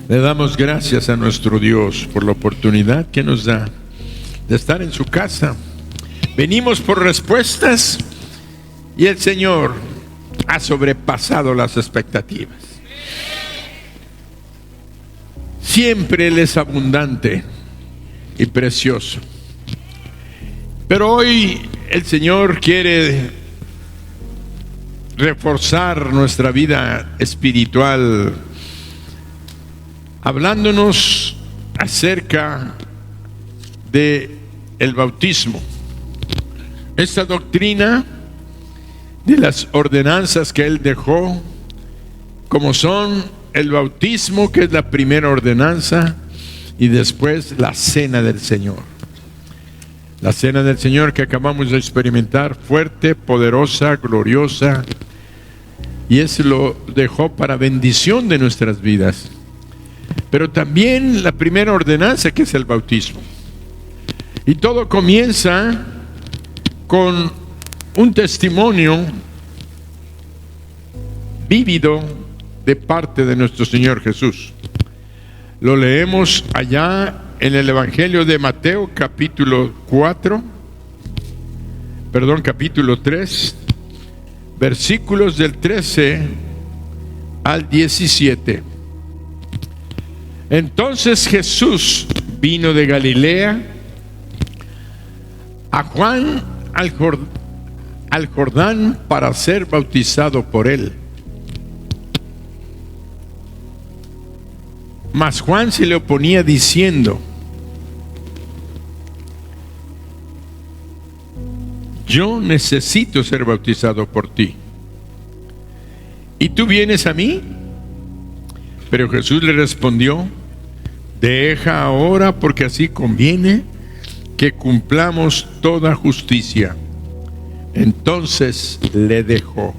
Le damos gracias a nuestro Dios por la oportunidad que nos da de estar en su casa. Venimos por respuestas y el Señor ha sobrepasado las expectativas. Siempre Él es abundante y precioso. Pero hoy el Señor quiere reforzar nuestra vida espiritual, hablándonos acerca de el bautismo. Esta doctrina de las ordenanzas que Él dejó, como son el bautismo, que es la primera ordenanza, y después la cena del Señor. La cena del Señor que acabamos de experimentar, fuerte, poderosa, gloriosa, y eso lo dejó para bendición de nuestras vidas. Pero también la primera ordenanza, que es el bautismo. Y todo comienza con un testimonio vívido de parte de nuestro Señor Jesús. Lo leemos allá en el Evangelio de Mateo, capítulo 3, versículos del 13 al 17. Entonces Jesús vino de Galilea a Juan al Jordán para ser bautizado por él. Mas Juan se le oponía diciendo: yo necesito ser bautizado por ti, ¿y tú vienes a mí? Pero Jesús le respondió: deja ahora, porque así conviene que cumplamos toda justicia. Entonces le dejó.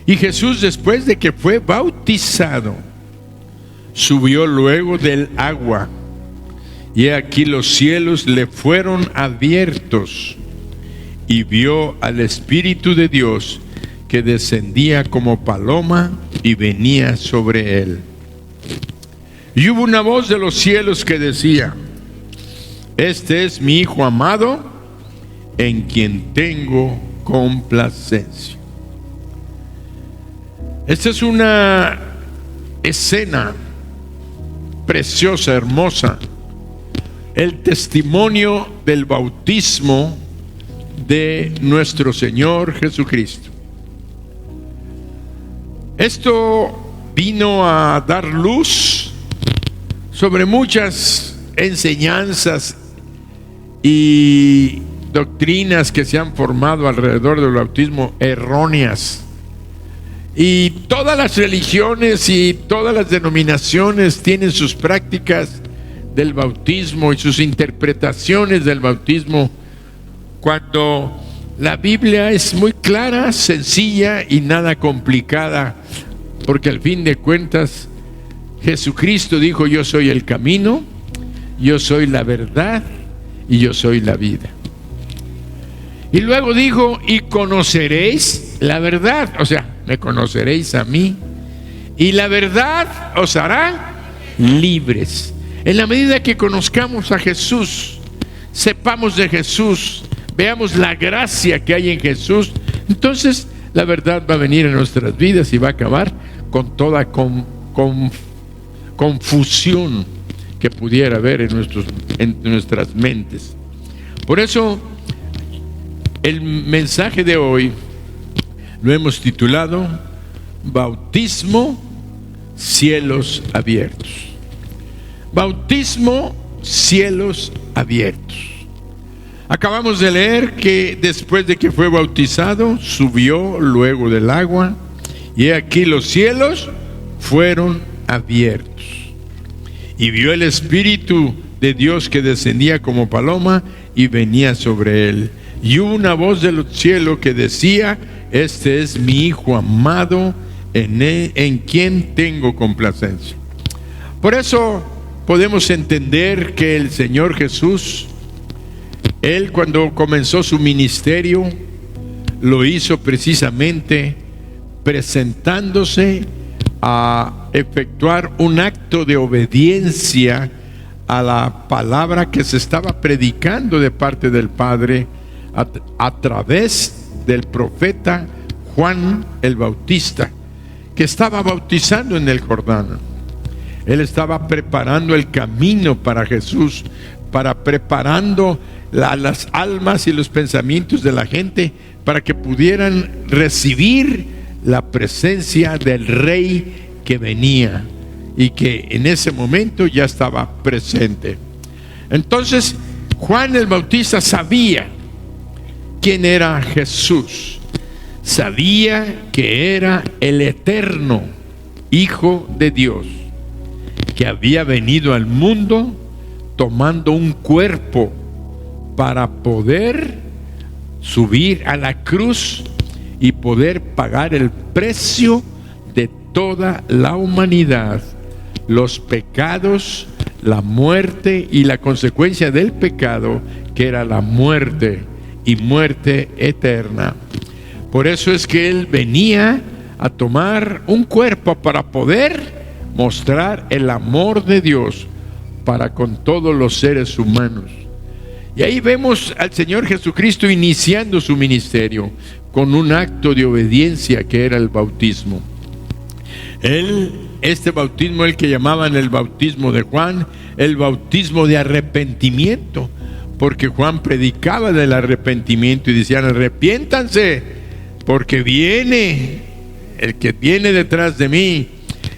Y Jesús, después de que fue bautizado, subió luego del agua, y aquí los cielos le fueron abiertos, y vio al Espíritu de Dios que descendía como paloma y venía sobre él. Y hubo una voz de los cielos que decía: este es mi Hijo amado, en quien tengo complacencia. Esta es una escena preciosa, hermosa, el testimonio del bautismo de nuestro Señor Jesucristo. Esto vino a dar luz sobre muchas enseñanzas y doctrinas que se han formado alrededor del bautismo erróneas. Y todas las religiones y todas las denominaciones tienen sus prácticas del bautismo y sus interpretaciones del bautismo, cuando la Biblia es muy clara, sencilla y nada complicada, porque al fin de cuentas Jesucristo dijo: yo soy el camino, yo soy la verdad y yo soy la vida. Y luego dijo: y conoceréis la verdad, o sea, me conoceréis a mí, y la verdad os hará libres. En la medida que conozcamos a Jesús, sepamos de Jesús, veamos la gracia que hay en Jesús, entonces la verdad va a venir en nuestras vidas y va a acabar con toda confusión que pudiera haber en nuestras mentes. Por eso el mensaje de hoy lo hemos titulado: Bautismo, cielos abiertos. Bautismo, cielos abiertos. Acabamos de leer que después de que fue bautizado, subió luego del agua, y aquí los cielos fueron abiertos. Y vio el Espíritu de Dios que descendía como paloma y venía sobre él. Y hubo una voz del cielo que decía: este es mi Hijo amado, en quien tengo complacencia. Por eso podemos entender que el Señor Jesús, Él cuando comenzó su ministerio, lo hizo precisamente presentándose a efectuar un acto de obediencia a la palabra que se estaba predicando de parte del Padre a través del profeta Juan el Bautista, que estaba bautizando en el Jordán. Él estaba preparando el camino para Jesús, preparando las almas y los pensamientos de la gente para que pudieran recibir la presencia del Rey que venía y que en ese momento ya estaba presente. Entonces Juan el Bautista sabía quién era Jesús, sabía que era el eterno Hijo de Dios, que había venido al mundo tomando un cuerpo para poder subir a la cruz y poder pagar el precio de toda la humanidad, los pecados, la muerte y la consecuencia del pecado, que era la muerte y muerte eterna. Por eso es que Él venía a tomar un cuerpo para poder mostrar el amor de Dios para con todos los seres humanos. Y ahí vemos al Señor Jesucristo iniciando su ministerio con un acto de obediencia que era el bautismo. Este bautismo, el que llamaban el bautismo de Juan, el bautismo de arrepentimiento, porque Juan predicaba del arrepentimiento y decían: arrepiéntanse, porque viene el que viene detrás de mí,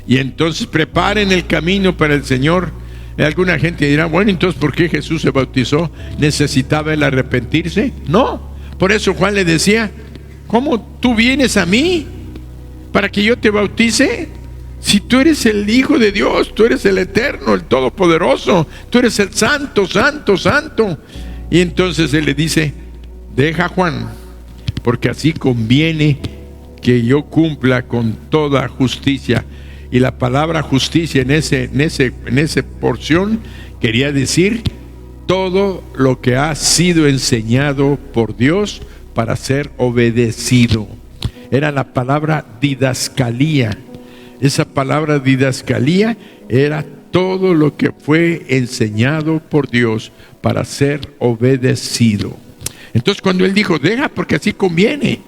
y entonces preparen el camino para el Señor. Alguna gente dirá: bueno, entonces ¿por qué Jesús se bautizó? ¿Necesitaba él arrepentirse? No, por eso Juan le decía: ¿cómo tú vienes a mí para que yo te bautice? Si tú eres el Hijo de Dios, tú eres el Eterno, el Todopoderoso, tú eres el Santo, Santo, Santo. Y entonces él le dice: deja, Juan, porque así conviene que yo cumpla con toda justicia. Y la palabra justicia en esa porción quería decir todo lo que ha sido enseñado por Dios para ser obedecido. Era la palabra didascalía. Esa palabra didascalía era todo lo que fue enseñado por Dios para ser obedecido. Entonces cuando él dijo: deja, porque así conviene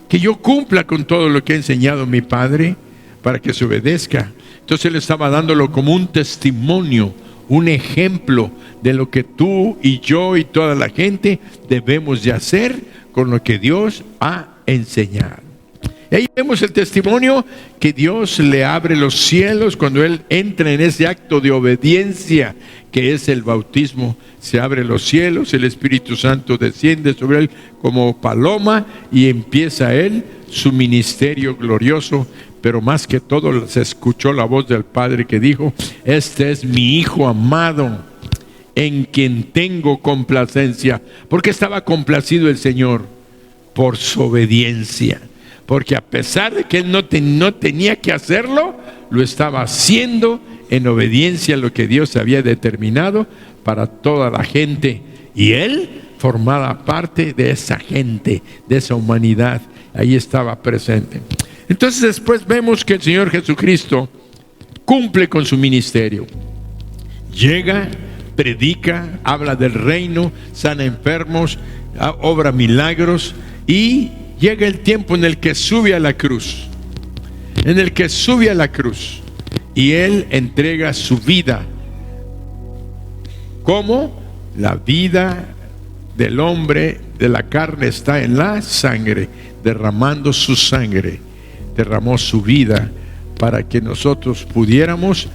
que yo cumpla con todo lo que ha enseñado mi Padre para que se obedezca. Entonces él estaba dándolo como un testimonio, un ejemplo de lo que tú y yo y toda la gente debemos de hacer con lo que Dios ha enseñado. Y ahí vemos el testimonio que Dios le abre los cielos cuando él entra en ese acto de obediencia que es el bautismo. Se abren los cielos, el Espíritu Santo desciende sobre él como paloma y empieza él su ministerio glorioso. Pero más que todo se escuchó la voz del Padre que dijo: este es mi Hijo amado, en quien tengo complacencia. ¿Por qué estaba complacido el Señor? Por su obediencia. Porque a pesar de que él no tenía que hacerlo, lo estaba haciendo en obediencia a lo que Dios había determinado para toda la gente. Y él formaba parte de esa gente, de esa humanidad. Ahí estaba presente. Entonces después vemos que el Señor Jesucristo cumple con su ministerio. Llega, predica, habla del reino, sana enfermos, obra milagros, y llega el tiempo en el que sube a la cruz. Y Él entrega su vida. ¿Cómo? La vida del hombre, de la carne, está en la sangre, derramando su sangre. Derramó su vida para que nosotros pudiéramos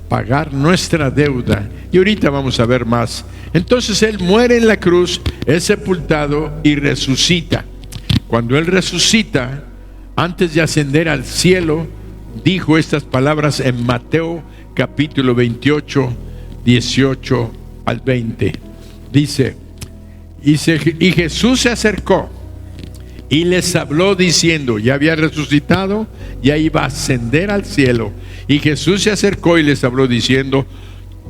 pagar nuestra deuda. Y ahorita vamos a ver más. Entonces Él muere en la cruz, es sepultado y resucita. Cuando Él resucita, antes de ascender al cielo, dijo estas palabras en Mateo capítulo 28, 18 al 20. Dice: y Jesús se acercó y les habló diciendo, ya había resucitado, ya iba a ascender al cielo. Y Jesús se acercó y les habló diciendo: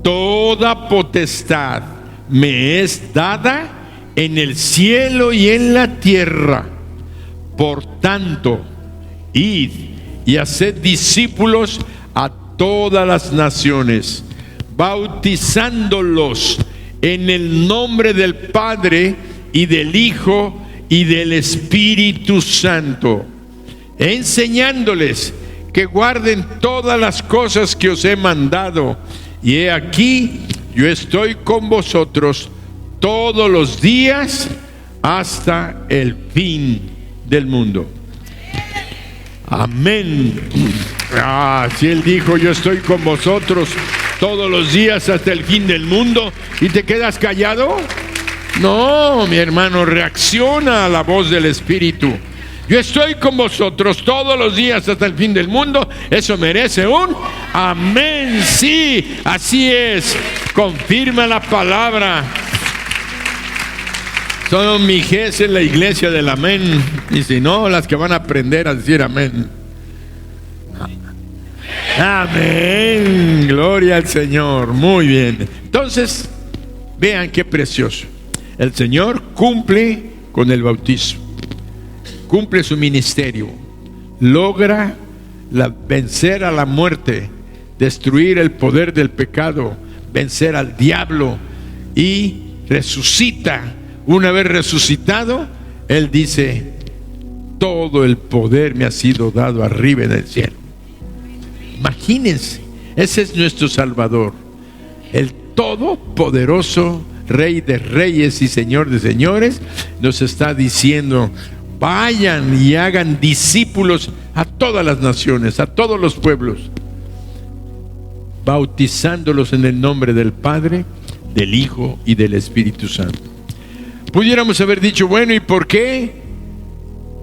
toda potestad me es dada en el cielo y en la tierra. Por tanto, id y haced discípulos a todas las naciones, bautizándolos en el nombre del Padre y del Hijo y del Espíritu Santo, enseñándoles que guarden todas las cosas que os he mandado. Y he aquí, yo estoy con vosotros todos los días hasta el fin del mundo. Amén. Si Él dijo, yo estoy con vosotros todos los días hasta el fin del mundo, ¿y te quedas callado? No, mi hermano, reacciona a la voz del Espíritu. Yo estoy con vosotros todos los días hasta el fin del mundo. Eso merece un amén. Sí, así es. Confirma la palabra. Son mijes en la iglesia del amén. Y si no, las que van a aprender a decir amén. Amén. Gloria al Señor. Muy bien. Entonces, vean qué precioso. El Señor cumple con el bautismo. Cumple su ministerio. Logra vencer a la muerte, destruir el poder del pecado, vencer al diablo y resucita. Una vez resucitado, Él dice: todo el poder me ha sido dado arriba en el cielo. Imagínense, ese es nuestro Salvador, el todopoderoso Rey de reyes y Señor de señores. Nos está diciendo: vayan y hagan discípulos a todas las naciones, a todos los pueblos, bautizándolos en el nombre del Padre, del Hijo y del Espíritu Santo. Pudiéramos haber dicho: bueno, ¿y por qué?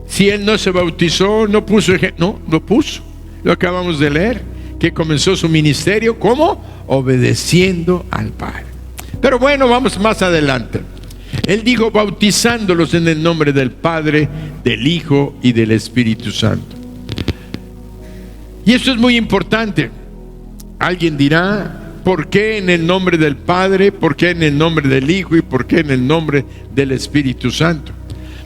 Si Él no se bautizó, no puso ejemplo. No, lo puso. Lo acabamos de leer, que comenzó su ministerio, ¿cómo? Obedeciendo al Padre. Pero bueno, vamos más adelante. Él dijo: bautizándolos en el nombre del Padre, del Hijo y del Espíritu Santo. Y esto es muy importante. Alguien dirá: ¿por qué en el nombre del Padre? ¿Por qué en el nombre del Hijo? ¿Y por qué en el nombre del Espíritu Santo?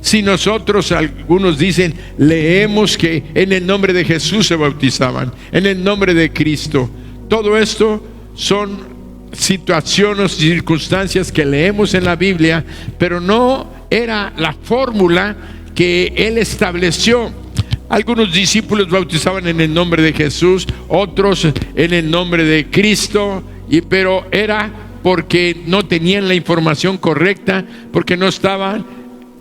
Si nosotros, algunos dicen, leemos que en el nombre de Jesús se bautizaban, en el nombre de Cristo. Todo esto son situaciones y circunstancias que leemos en la Biblia, pero no era la fórmula que Él estableció. Algunos discípulos bautizaban en el nombre de Jesús, otros en el nombre de Cristo, pero era porque no tenían la información correcta, porque no estaban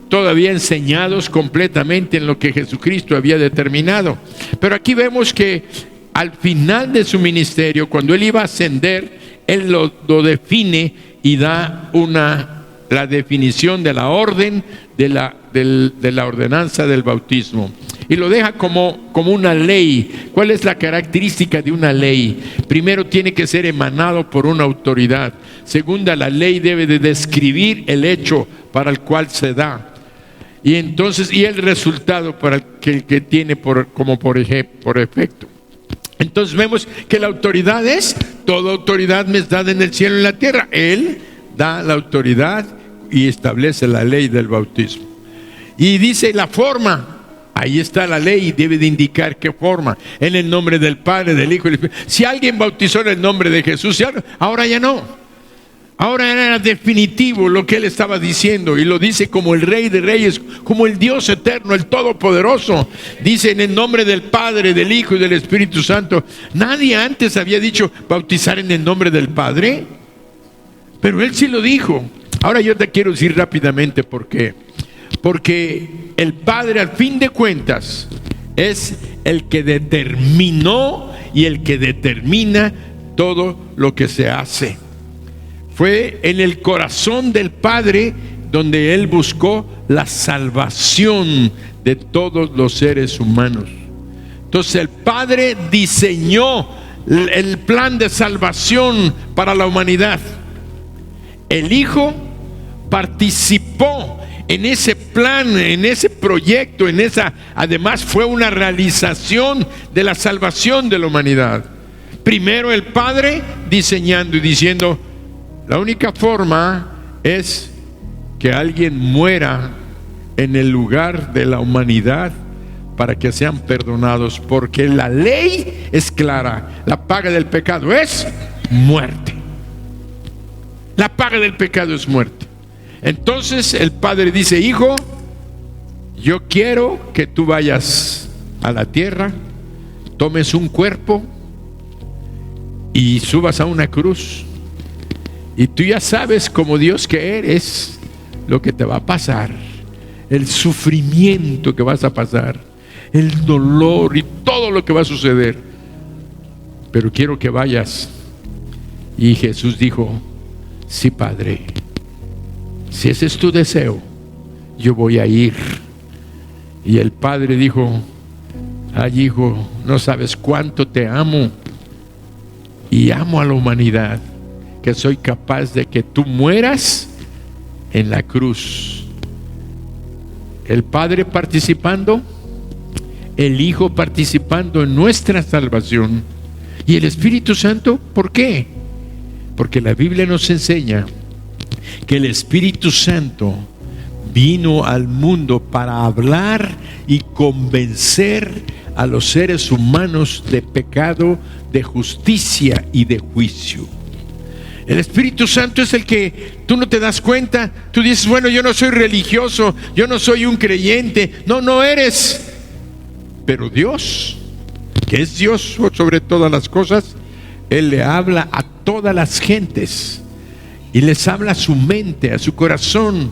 todavía enseñados completamente en lo que Jesucristo había determinado. Pero aquí vemos que al final de su ministerio, cuando Él iba a ascender, Él lo define y da la definición de la orden de la ordenanza del bautismo. Y lo deja como una ley. ¿Cuál es la característica de una ley? Primero, tiene que ser emanado por una autoridad. Segunda, la ley debe de describir el hecho para el cual se da. Y entonces, y el resultado para el que tiene por efecto. Entonces vemos que la autoridad es: toda autoridad me es dada en el cielo y en la tierra. Él da la autoridad y establece la ley del bautismo. Y dice la forma. Ahí está la ley y debe de indicar qué forma. En el nombre del Padre, del Hijo y del Espíritu. Si alguien bautizó en el nombre de Jesús, ahora ya no. Ahora era definitivo lo que Él estaba diciendo, y lo dice como el Rey de Reyes, como el Dios eterno, el Todopoderoso. Dice: en el nombre del Padre, del Hijo y del Espíritu Santo. Nadie antes había dicho bautizar en el nombre del Padre, pero Él sí lo dijo. Ahora yo te quiero decir rápidamente por qué. Porque el Padre, al fin de cuentas, es el que determinó y el que determina todo lo que se hace. Fue en el corazón del Padre donde Él buscó la salvación de todos los seres humanos. Entonces el Padre diseñó el plan de salvación para la humanidad. El Hijo participó en ese plan, en ese proyecto, además fue una realización de la salvación de la humanidad. Primero el Padre diseñando y diciendo: la única forma es que alguien muera en el lugar de la humanidad para que sean perdonados, porque la ley es clara. La paga del pecado es muerte. La paga del pecado es muerte. Entonces el padre dice: hijo, yo quiero que tú vayas a la tierra, tomes un cuerpo y subas a una cruz, y tú ya sabes, como Dios que eres, lo que te va a pasar, el sufrimiento que vas a pasar, el dolor y todo lo que va a suceder, pero quiero que vayas. Y Jesús dijo: sí, Padre, si ese es tu deseo, yo voy a ir. Y el padre dijo: ay, hijo, no sabes cuánto te amo y amo a la humanidad, que soy capaz de que tú mueras en la cruz. El Padre participando, el Hijo participando en nuestra salvación, y el Espíritu Santo. ¿Por qué? Porque la Biblia nos enseña que el Espíritu Santo vino al mundo para hablar y convencer a los seres humanos de pecado, de justicia y de juicio. El Espíritu Santo es el que tú no te das cuenta. Tú dices: bueno, yo no soy religioso, yo no soy un creyente. No, no eres. Pero Dios, que es Dios sobre todas las cosas, Él le habla a todas las gentes y les habla a su mente, a su corazón,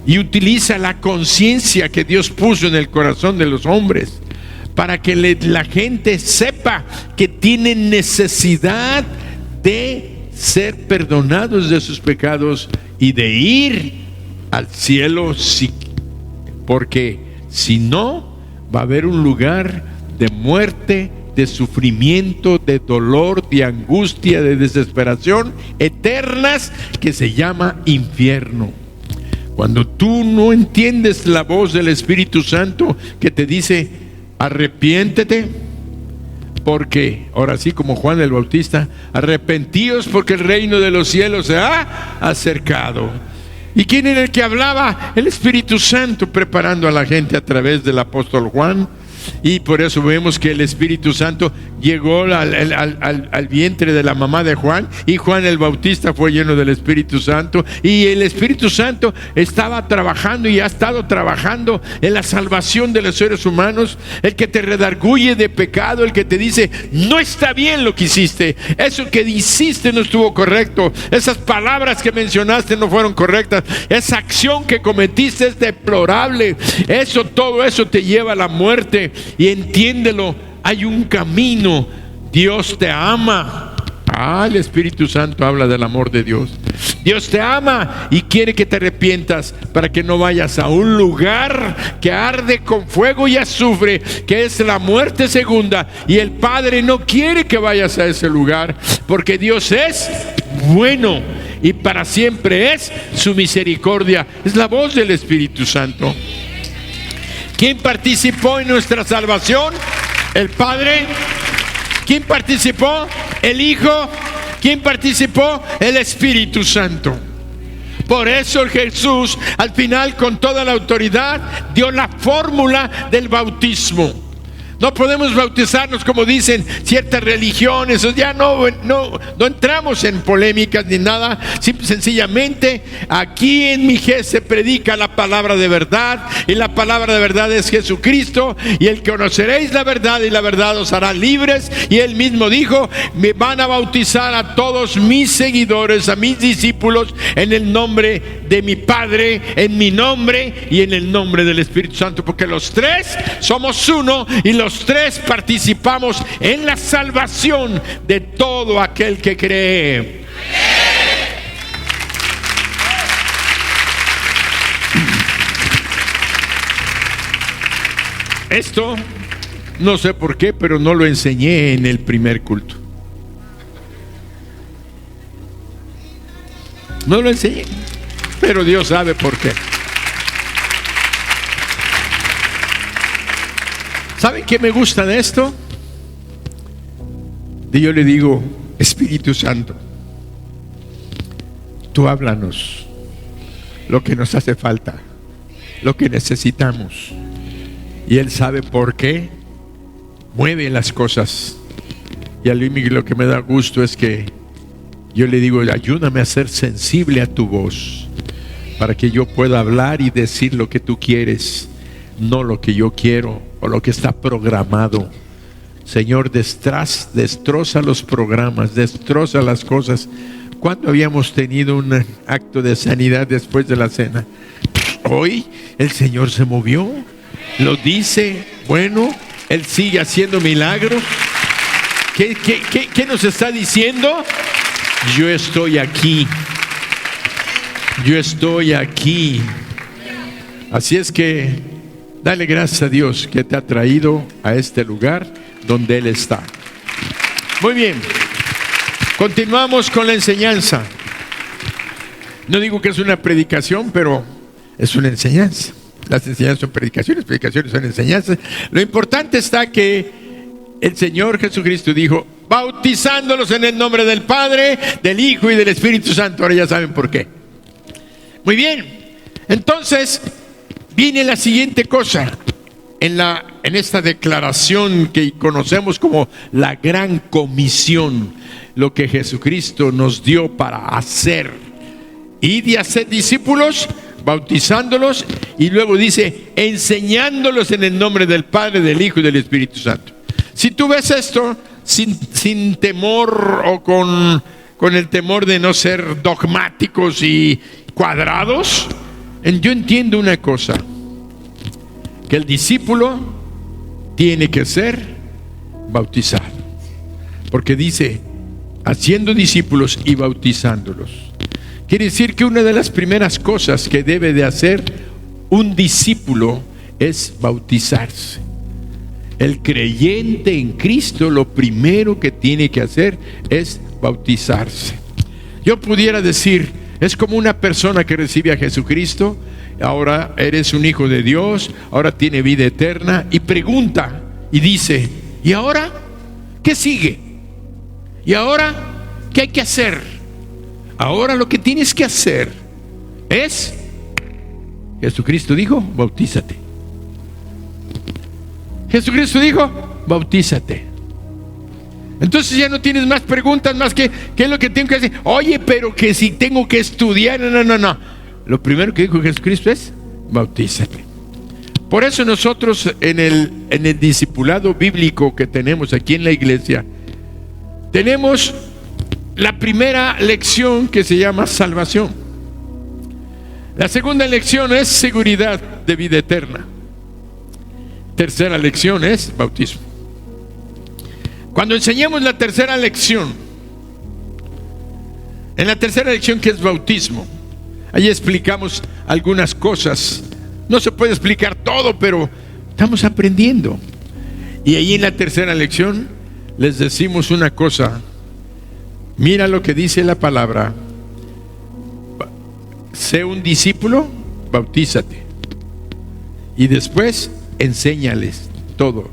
y utiliza la conciencia que Dios puso en el corazón de los hombres para que la gente sepa que tienen necesidad de ser perdonados de sus pecados y de ir al cielo, porque si no, va a haber un lugar de muerte, de sufrimiento, de dolor, de angustia, de desesperación eternas, que se llama infierno. Cuando tú no entiendes la voz del Espíritu Santo que te dice: arrepiéntete, porque, ahora sí, como Juan el Bautista, arrepentíos porque el reino de los cielos se ha acercado. ¿Y quién era el que hablaba? El Espíritu Santo, preparando a la gente a través del apóstol Juan. Y por eso vemos que el Espíritu Santo llegó al vientre de la mamá de Juan, y Juan el Bautista fue lleno del Espíritu Santo, y el Espíritu Santo estaba trabajando y ha estado trabajando en la salvación de los seres humanos. El que te redarguye de pecado, el que te dice: no está bien lo que hiciste, eso que hiciste no estuvo correcto, esas palabras que mencionaste no fueron correctas, esa acción que cometiste es deplorable, todo eso te lleva a la muerte. Y entiéndelo, hay un camino. Dios te ama. El Espíritu Santo habla del amor de Dios. Dios te ama y quiere que te arrepientas para que no vayas a un lugar que arde con fuego y azufre, que es la muerte segunda. Y el Padre no quiere que vayas a ese lugar, porque Dios es bueno y para siempre es su misericordia. Es la voz del Espíritu Santo. ¿Quién participó en nuestra salvación? El Padre. ¿Quién participó? El Hijo. ¿Quién participó? El Espíritu Santo. Por eso Jesús, al final, con toda la autoridad, dio la fórmula del bautismo. No podemos bautizarnos como dicen ciertas religiones. Ya no entramos en polémicas ni nada. Sencillamente, aquí en Miguel se predica la palabra de verdad, y la palabra de verdad es Jesucristo. Y el que conoceréis la verdad, y la verdad os hará libres. Y Él mismo dijo: me van a bautizar a todos mis seguidores, a mis discípulos, en el nombre de mi Padre, en mi nombre y en el nombre del Espíritu Santo, porque los tres somos uno, y los tres participamos en la salvación de todo aquel que cree. Esto no sé por qué, pero no lo enseñé en el primer culto. No lo enseñé, pero Dios sabe por qué. ¿Saben qué me gusta de esto? Yo le digo: Espíritu Santo, tú háblanos lo que nos hace falta, lo que necesitamos. Y Él sabe por qué mueve las cosas. Y a mí lo que me da gusto es que yo le digo: ayúdame a ser sensible a tu voz, para que yo pueda hablar y decir lo que tú quieres, no lo que yo quiero o lo que está programado. Señor, destroza los programas, destroza las cosas. ¿Cuándo habíamos tenido un acto de sanidad después de la cena? Hoy el Señor se movió, lo dice. Bueno, Él sigue haciendo milagros. ¿Qué nos está diciendo? Yo estoy aquí. Yo estoy aquí. Así es que dale gracias a Dios que te ha traído a este lugar donde Él está. Muy bien. Continuamos con la enseñanza. No digo que es una predicación, pero es una enseñanza. Las enseñanzas son predicaciones son enseñanzas. Lo importante está que el Señor Jesucristo dijo: bautizándolos en el nombre del Padre, del Hijo y del Espíritu Santo. Ahora ya saben por qué. Muy bien. Entonces viene la siguiente cosa en esta declaración que conocemos como la Gran Comisión, lo que Jesucristo nos dio para hacer. Id y hacer discípulos, bautizándolos, y luego dice: enseñándolos en el nombre del Padre, del Hijo y del Espíritu Santo. Si tú ves esto sin temor o con el temor de no ser dogmáticos y cuadrados, yo entiendo una cosa: que el discípulo tiene que ser bautizado, porque dice: haciendo discípulos y bautizándolos. Quiere decir que una de las primeras cosas que debe de hacer un discípulo es bautizarse. El creyente en Cristo lo primero que tiene que hacer es bautizarse. Yo pudiera decir: es como una persona que recibe a Jesucristo, ahora eres un hijo de Dios, ahora tiene vida eterna, y pregunta y dice: ¿y ahora qué sigue? ¿Y ahora qué hay que hacer? Ahora lo que tienes que hacer es, Jesucristo dijo: bautízate. Jesucristo dijo: bautízate. Entonces ya no tienes más preguntas más que ¿qué es lo que tengo que hacer? Oye, pero que si tengo que estudiar. No. Lo primero que dijo Jesucristo es: bautízate. Por eso nosotros en el discipulado bíblico que tenemos aquí en la iglesia, tenemos la primera lección que se llama salvación. La segunda lección es seguridad de vida eterna. Tercera lección es bautismo. Cuando enseñamos la tercera lección, en la tercera lección, que es bautismo, ahí explicamos algunas cosas. No se puede explicar todo, pero estamos aprendiendo. Y ahí en la tercera lección les decimos una cosa: mira lo que dice la palabra: sé un discípulo, bautízate, y después enséñales todo.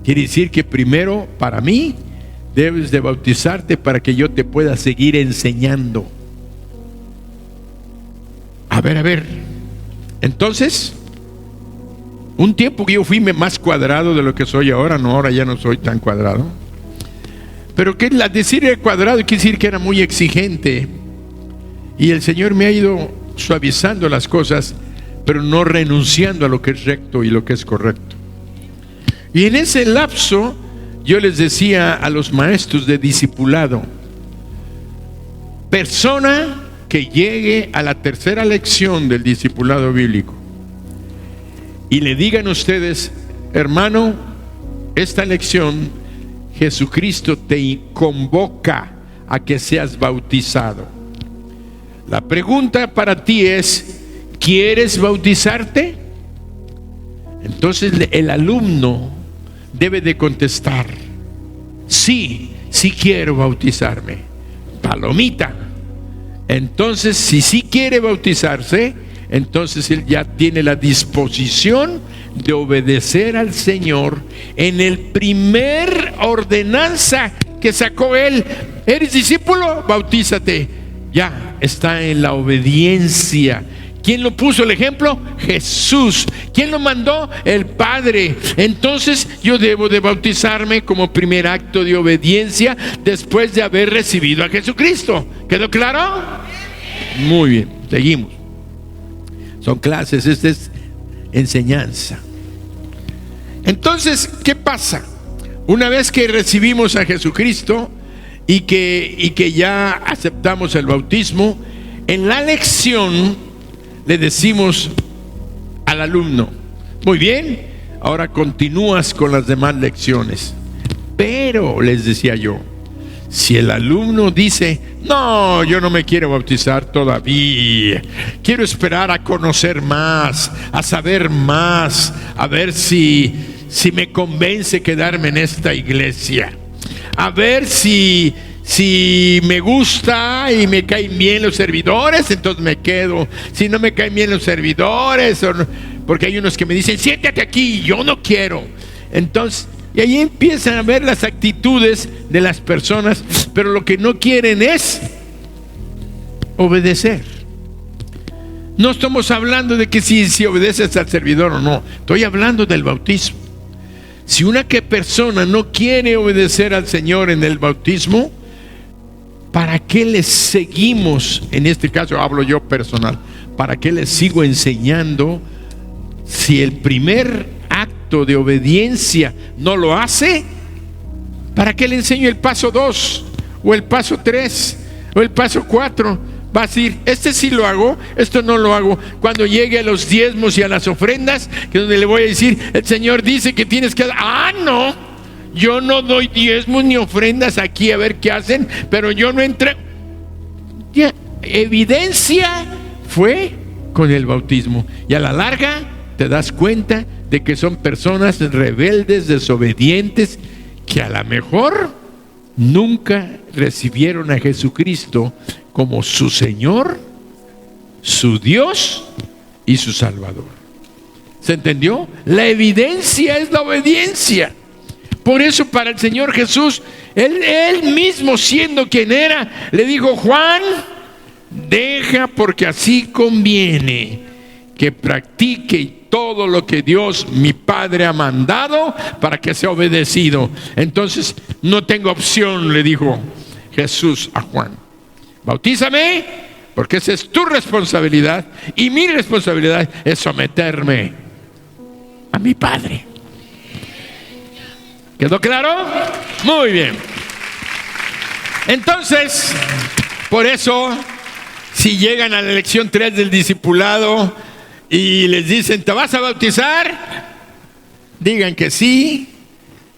Quiere decir que primero, para mí, debes de bautizarte para que yo te pueda seguir enseñando. A ver. Entonces, un tiempo que yo fui más cuadrado de lo que soy ahora. No, ahora ya no soy tan cuadrado. Pero que decir cuadrado quiere decir que era muy exigente. Y el Señor me ha ido suavizando las cosas, pero no renunciando a lo que es recto y lo que es correcto. Y en ese lapso yo les decía a los maestros de discipulado: persona que llegue a la tercera lección del discipulado bíblico y le digan ustedes: hermano, esta lección Jesucristo te convoca a que seas bautizado. La pregunta para ti es: ¿quieres bautizarte? Entonces el alumno debe de contestar: sí quiero bautizarme. Palomita. Entonces, si sí quiere bautizarse, entonces él ya tiene la disposición de obedecer al Señor en el primer ordenanza que sacó él: ¿eres discípulo? Bautízate. Ya está en la obediencia. ¿Quién lo puso el ejemplo? Jesús. ¿Quién lo mandó? El Padre. Entonces yo debo de bautizarme como primer acto de obediencia después de haber recibido a Jesucristo. ¿Quedó claro? Muy bien, seguimos. Son clases, esta es enseñanza. Entonces, ¿qué pasa? Una vez que recibimos a Jesucristo y que ya aceptamos el bautismo, en la lección le decimos al alumno: muy bien, ahora continúas con las demás lecciones. Pero, les decía yo, si el alumno dice: no, yo no me quiero bautizar todavía, quiero esperar a conocer más, a saber más, a ver si me convence quedarme en esta iglesia, a ver si me gusta y me caen bien los servidores, entonces me quedo. Si no me caen bien los servidores, porque hay unos que me dicen: siéntate aquí, yo no quiero. Entonces, y ahí empiezan a ver las actitudes de las personas, pero lo que no quieren es obedecer. No estamos hablando de que si obedeces al servidor o no, estoy hablando del bautismo. Si una persona no quiere obedecer al Señor en el bautismo, ¿para qué le seguimos? En este caso hablo yo personal. ¿Para qué le sigo enseñando si el primer acto de obediencia no lo hace? ¿Para qué le enseño el paso 2 o el paso 3 o el paso 4? Va a decir: este sí lo hago, esto no lo hago. Cuando llegue a los diezmos y a las ofrendas, que es donde le voy a decir: el Señor dice que tienes que dar. No, yo no doy diezmos ni ofrendas aquí, a ver qué hacen, pero yo no entré. Ya, evidencia fue con el bautismo. Y a la larga te das cuenta de que son personas rebeldes, desobedientes, que a lo mejor nunca recibieron a Jesucristo como su Señor, su Dios y su Salvador. ¿Se entendió? La evidencia es la obediencia. Por eso para el Señor Jesús, Él mismo siendo quien era, le dijo: Juan, deja, porque así conviene que practique todo lo que Dios mi Padre ha mandado para que sea obedecido. Entonces no tengo opción, le dijo Jesús a Juan: bautízame, porque esa es tu responsabilidad, y mi responsabilidad es someterme a mi Padre. ¿Quedó claro? Muy bien. Entonces, por eso, si llegan a la lección 3 del discipulado y les dicen: ¿te vas a bautizar?, digan que sí,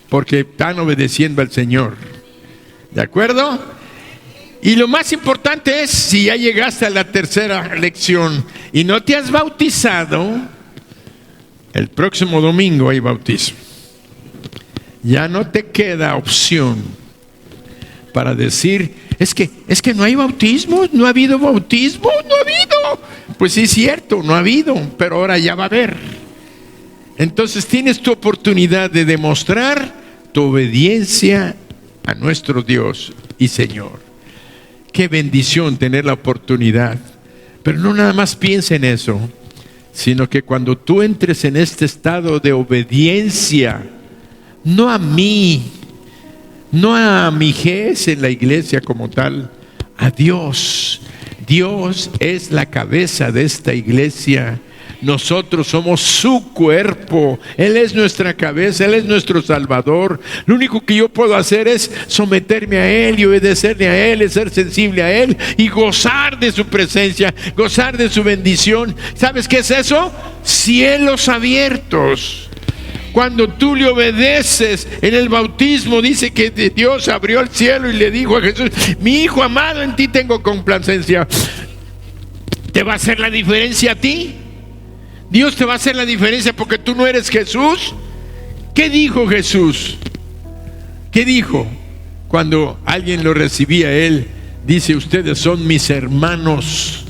porque están obedeciendo al Señor. ¿De acuerdo? Y lo más importante es, si ya llegaste a la tercera lección y no te has bautizado, el próximo domingo hay bautismo. Ya no te queda opción para decir: es que no hay bautismo, no ha habido bautismo, no ha habido. Pues sí, es cierto, no ha habido, pero ahora ya va a haber. Entonces tienes tu oportunidad de demostrar tu obediencia a nuestro Dios y Señor. Qué bendición tener la oportunidad. Pero no nada más piensa en eso, sino que cuando tú entres en este estado de obediencia, no a mí, no a mi jefe en la iglesia como tal, a Dios. Dios es la cabeza de esta iglesia. Nosotros somos su cuerpo. Él es nuestra cabeza, Él es nuestro Salvador. Lo único que yo puedo hacer es someterme a Él y obedecerle a Él, es ser sensible a Él y gozar de su presencia, gozar de su bendición. ¿Sabes qué es eso? Cielos abiertos. Cuando tú le obedeces en el bautismo, dice que Dios abrió el cielo y le dijo a Jesús: mi hijo amado, en ti tengo complacencia. ¿Te va a hacer la diferencia a ti? Dios te va a hacer la diferencia porque tú no eres Jesús. ¿Qué dijo Jesús? ¿Qué dijo? Cuando alguien lo recibía, Él dice: ustedes son mis hermanos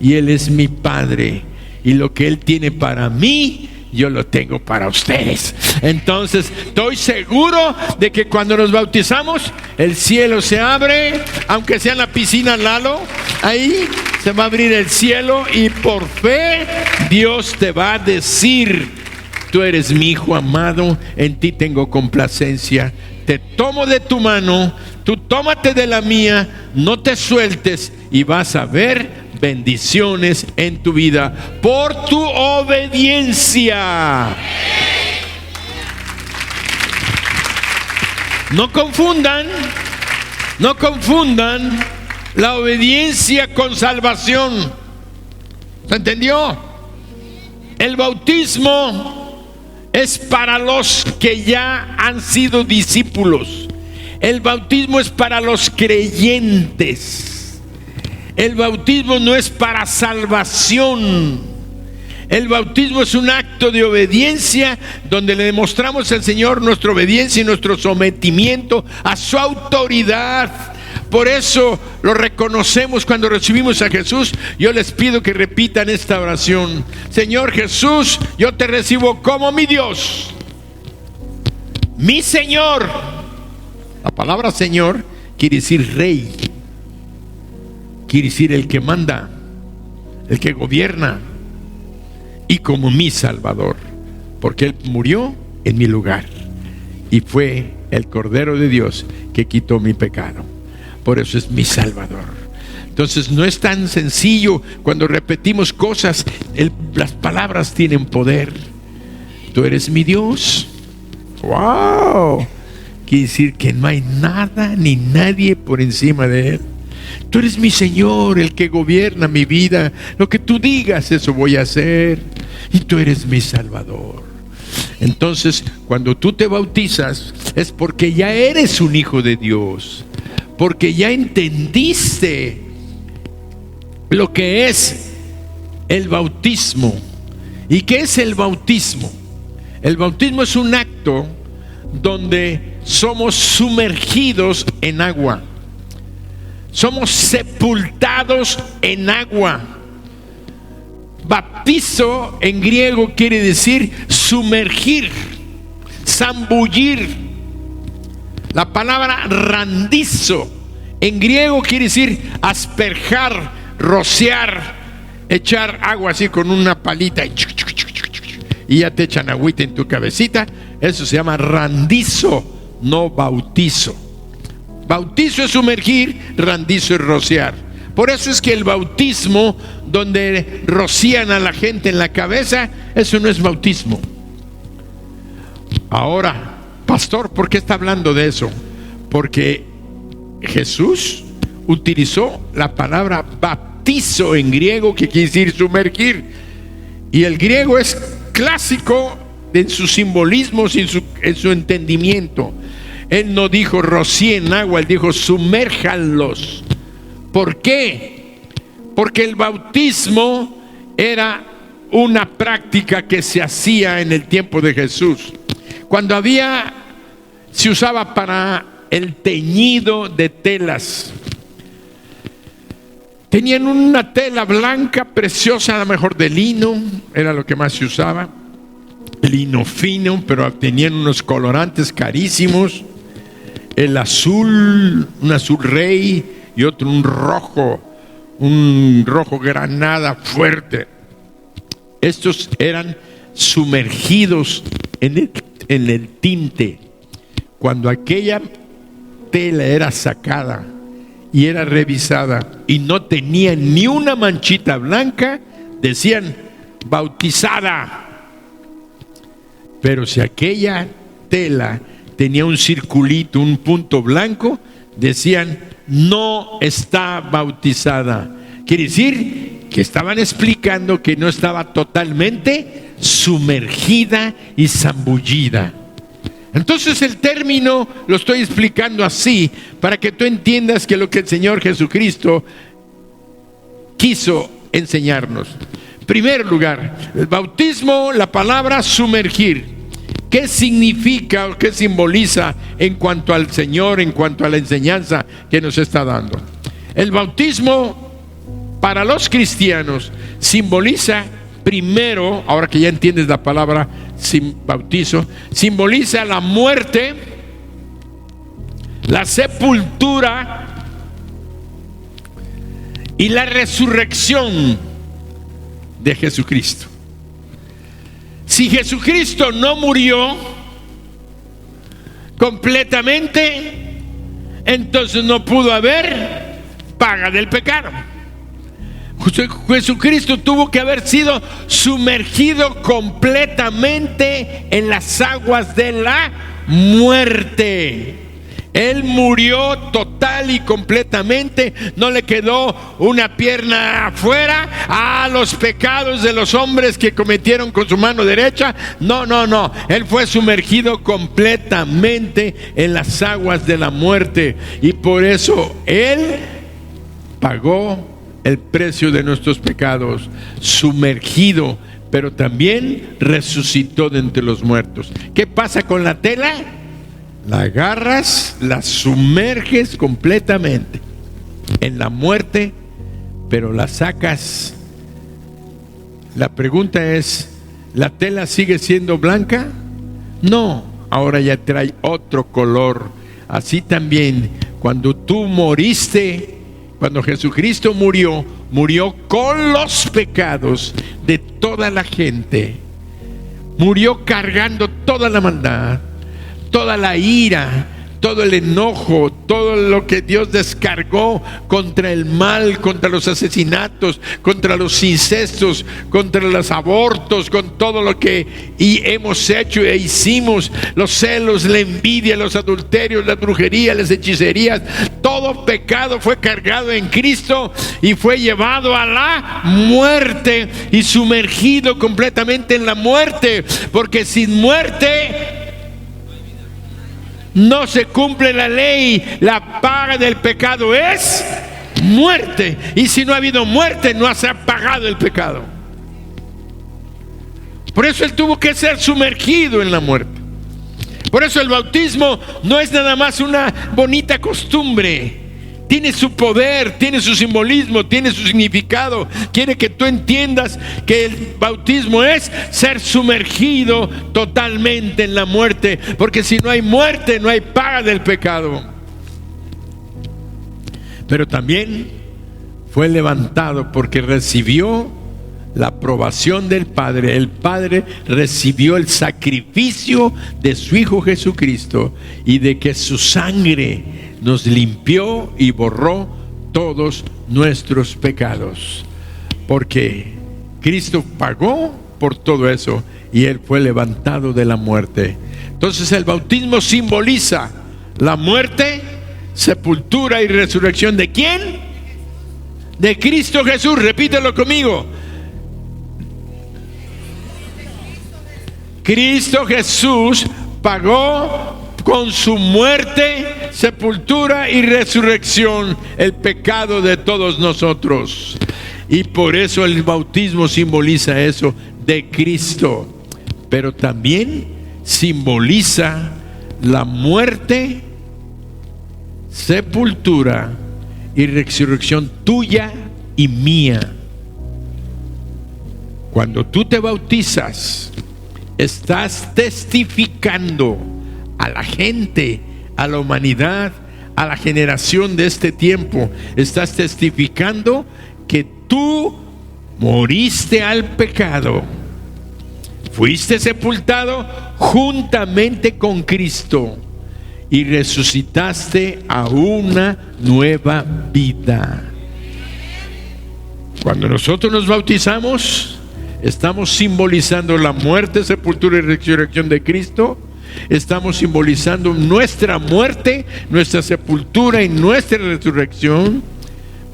y Él es mi Padre, y lo que Él tiene para mí, yo lo tengo para ustedes. Entonces, estoy seguro de que cuando nos bautizamos, el cielo se abre, aunque sea en la piscina Lalo, ahí se va a abrir el cielo y por fe Dios te va a decir: tú eres mi hijo amado, en ti tengo complacencia. Te tomo de tu mano, tú tómate de la mía, no te sueltes y vas a ver bendiciones en tu vida por tu obediencia. No confundan la obediencia con salvación. ¿Se entendió? El bautismo es para los que ya han sido discípulos. El bautismo es para los creyentes. El bautismo no es para salvación. El bautismo es un acto de obediencia donde le demostramos al Señor nuestra obediencia y nuestro sometimiento a su autoridad. Por eso lo reconocemos cuando recibimos a Jesús. Yo les pido que repitan esta oración: Señor Jesús, yo te recibo como mi Dios, mi Señor. La palabra Señor quiere decir Rey, quiere decir el que manda, el que gobierna, y como mi Salvador, porque Él murió en mi lugar y fue el Cordero de Dios que quitó mi pecado. Por eso es mi Salvador. Entonces no es tan sencillo cuando repetimos cosas. Las palabras tienen poder. Tú eres mi Dios. ¡Wow! Quiere decir que no hay nada ni nadie por encima de Él. Tú eres mi Señor, el que gobierna mi vida. Lo que tú digas, eso voy a hacer. Y tú eres mi Salvador. Entonces, cuando tú te bautizas, es porque ya eres un hijo de Dios. Porque ya entendiste lo que es el bautismo. ¿Y qué es el bautismo? El bautismo es un acto donde somos sumergidos en agua. Somos sepultados en agua. Baptizo en griego quiere decir sumergir, zambullir. La palabra randizo en griego quiere decir asperjar, rociar, echar agua así con una palita y ya te echan agüita en tu cabecita. Eso se llama randizo, no bautizo. Bautizo es sumergir, randizo es rociar. Por eso es que el bautismo donde rocían a la gente en la cabeza, eso no es bautismo. Ahora, pastor, ¿por qué está hablando de eso? Porque Jesús utilizó la palabra baptizo en griego, que quiere decir sumergir. Y el griego es clásico en sus simbolismos y en su entendimiento. Él no dijo rocíen agua, él dijo sumérjanlos. ¿Por qué? Porque el bautismo era una práctica que se hacía en el tiempo de Jesús. Cuando se usaba para el teñido de telas. Tenían una tela blanca, preciosa, a lo mejor de lino, era lo que más se usaba. Lino fino, pero tenían unos colorantes carísimos. El azul, un azul rey, y otro un rojo granada fuerte. Estos eran sumergidos en el tinte. Cuando aquella tela era sacada y era revisada y no tenía ni una manchita blanca, decían bautizada. Pero si aquella tela tenía un circulito, un punto blanco, decían no está bautizada. Quiere decir que estaban explicando que no estaba totalmente sumergida y zambullida. Entonces el término lo estoy explicando así para que tú entiendas que lo que el Señor Jesucristo quiso enseñarnos. En primer lugar, el bautismo, la palabra sumergir. ¿Qué significa o qué simboliza en cuanto al Señor, en cuanto a la enseñanza que nos está dando? El bautismo para los cristianos simboliza primero, ahora que ya entiendes la palabra bautizo, simboliza la muerte, la sepultura y la resurrección de Jesucristo. Si Jesucristo no murió completamente, entonces no pudo haber paga del pecado. Jesucristo tuvo que haber sido sumergido completamente en las aguas de la muerte. Él murió total y completamente. No le quedó una pierna afuera a los pecados de los hombres que cometieron con su mano derecha. No. Él fue sumergido completamente en las aguas de la muerte. Y por eso Él pagó el precio de nuestros pecados, sumergido, pero también resucitó de entre los muertos. ¿Qué pasa con la tela? La agarras, la sumerges completamente en la muerte, pero la sacas. La pregunta es, ¿la tela sigue siendo blanca? No, ahora ya trae otro color. Así también, cuando tú moriste, cuando Jesucristo murió con los pecados de toda la gente. Murió cargando toda la maldad, toda la ira, todo el enojo, todo lo que Dios descargó contra el mal, contra los asesinatos, contra los incestos, contra los abortos, con todo lo que hemos hecho e hicimos, los celos, la envidia, los adulterios, la brujería, las hechicerías. Todo pecado fue cargado en Cristo y fue llevado a la muerte y sumergido completamente en la muerte, porque sin muerte no se cumple la ley. La paga del pecado es muerte, y si no ha habido muerte, no se ha pagado el pecado. Por eso Él tuvo que ser sumergido en la muerte. Por eso el bautismo no es nada más una bonita costumbre. Tiene su poder, tiene su simbolismo, tiene su significado. Quiere que tú entiendas que el bautismo es ser sumergido totalmente en la muerte, porque si no hay muerte, no hay paga del pecado. Pero también fue levantado porque recibió la aprobación del Padre. El Padre recibió el sacrificio de su Hijo Jesucristo, y de que su sangre nos limpió y borró todos nuestros pecados, porque Cristo pagó por todo eso y Él fue levantado de la muerte. Entonces el bautismo simboliza la muerte, sepultura y resurrección ¿de quién? De Cristo Jesús. Repítelo conmigo. Cristo Jesús pagó con su muerte, sepultura y resurrección el pecado de todos nosotros. Y por eso el bautismo simboliza eso de Cristo. Pero también simboliza la muerte, sepultura y resurrección tuya y mía. Cuando tú te bautizas, estás testificando a la gente, a la humanidad, a la generación de este tiempo. Estás testificando que tú moriste al pecado, fuiste sepultado juntamente con Cristo y resucitaste a una nueva vida. Cuando nosotros nos bautizamos, estamos simbolizando la muerte, sepultura y resurrección de Cristo. Estamos simbolizando nuestra muerte, nuestra sepultura y nuestra resurrección.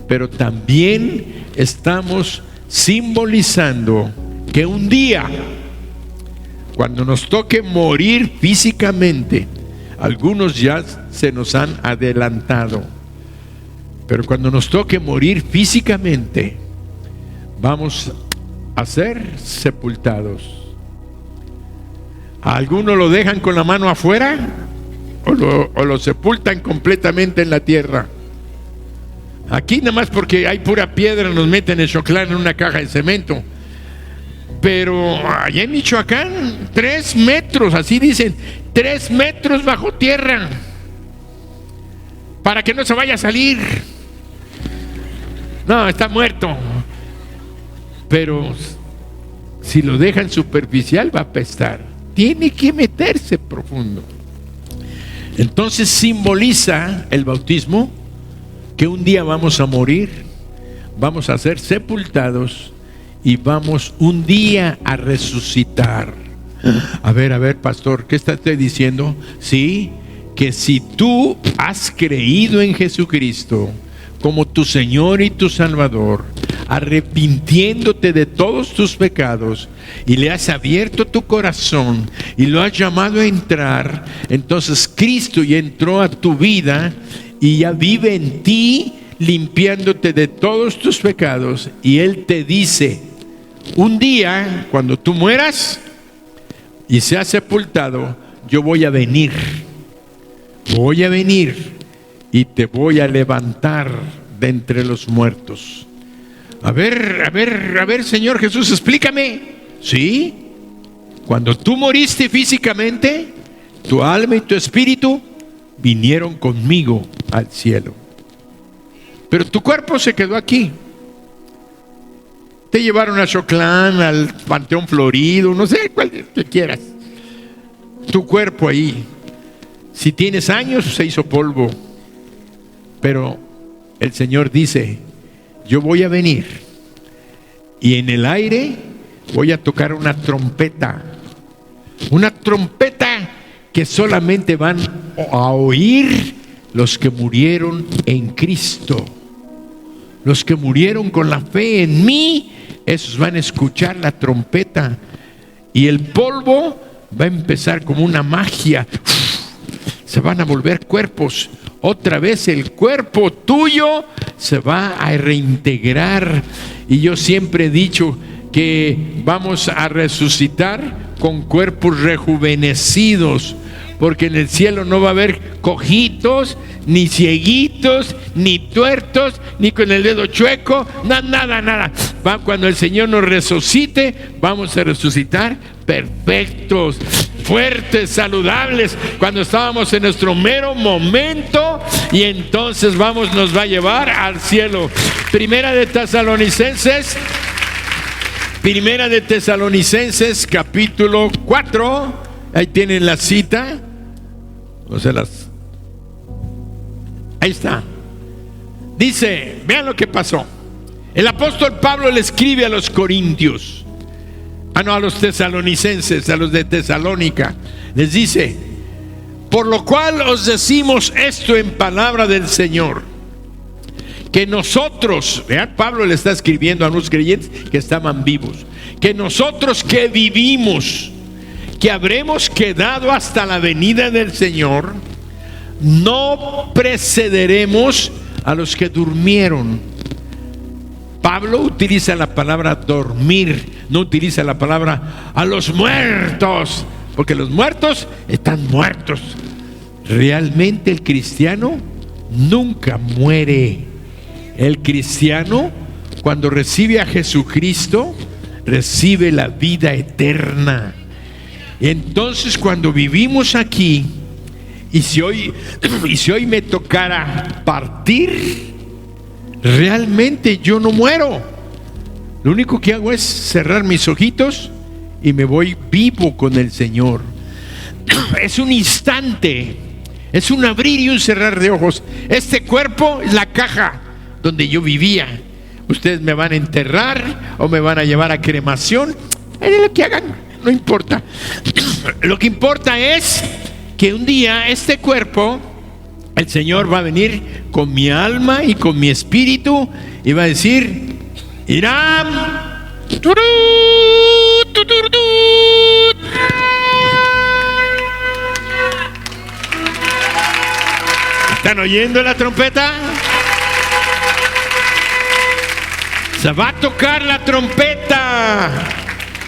Pero también estamos simbolizando que un día, cuando nos toque morir físicamente, algunos ya se nos han adelantado, pero cuando nos toque morir físicamente, vamos a ser sepultados. A algunos lo dejan con la mano afuera o lo sepultan completamente en la tierra. Aquí nada más porque hay pura piedra nos meten el choclán en una caja de cemento. Pero allá en Michoacán, 3 metros, así dicen, 3 metros bajo tierra, para que no se vaya a salir. No, está muerto. Pero si lo dejan superficial va a apestar. Tiene que meterse profundo. Entonces simboliza el bautismo que un día vamos a morir, vamos a ser sepultados y vamos un día a resucitar. A ver, pastor, ¿qué está usted diciendo? Sí, que si tú has creído en Jesucristo como tu Señor y tu Salvador, arrepintiéndote de todos tus pecados y le has abierto tu corazón y lo has llamado a entrar, entonces Cristo ya entró a tu vida y ya vive en ti, limpiándote de todos tus pecados. Y Él te dice: un día, cuando tú mueras y seas sepultado, yo voy a venir y te voy a levantar de entre los muertos. A ver, Señor Jesús, explícame. Sí, cuando tú moriste físicamente, tu alma y tu espíritu vinieron conmigo al cielo, pero tu cuerpo se quedó aquí. Te llevaron a Xoclán, al Panteón Florido, no sé cuál que quieras. Tu cuerpo ahí, si tienes años, se hizo polvo. Pero el Señor dice: yo voy a venir y en el aire voy a tocar una trompeta que solamente van a oír los que murieron en Cristo. Los que murieron con la fe en mí, esos van a escuchar la trompeta, y el polvo va a empezar como una magia. Se van a volver cuerpos. Otra vez el cuerpo tuyo se va a reintegrar. Y yo siempre he dicho que vamos a resucitar con cuerpos rejuvenecidos, porque en el cielo no va a haber cojitos, ni cieguitos, ni tuertos, ni con el dedo chueco, nada. Cuando el Señor nos resucite, vamos a resucitar perfectos, fuertes, saludables, cuando estábamos en nuestro mero momento, y entonces nos va a llevar al cielo. Primera de Tesalonicenses capítulo 4, ahí tienen la cita. Ahí está. Dice, vean lo que pasó. El apóstol Pablo le escribe a los corintios, a los tesalonicenses, a los de Tesalónica. Les dice: por lo cual os decimos esto en palabra del Señor, que nosotros, vean, Pablo le está escribiendo a unos creyentes que estaban vivos, que nosotros que vivimos, que habremos quedado hasta la venida del Señor, no precederemos a los que durmieron. Pablo utiliza la palabra dormir, no utiliza la palabra a los muertos, porque los muertos están muertos. Realmente el cristiano nunca muere. El cristiano, cuando recibe a Jesucristo, recibe la vida eterna. Entonces, cuando vivimos aquí, y si hoy me tocara partir, realmente yo no muero. Lo único que hago es cerrar mis ojitos y me voy vivo con el Señor. Es un instante, es un abrir y un cerrar de ojos. Este cuerpo es la caja donde yo vivía. Ustedes me van a enterrar o me van a llevar a cremación, es lo que hagan, no importa. Lo que importa es que un día este cuerpo, el Señor va a venir con mi alma y con mi espíritu y va a decir: Irán, turú, turú. ¿Están oyendo la trompeta? Se va a tocar la trompeta.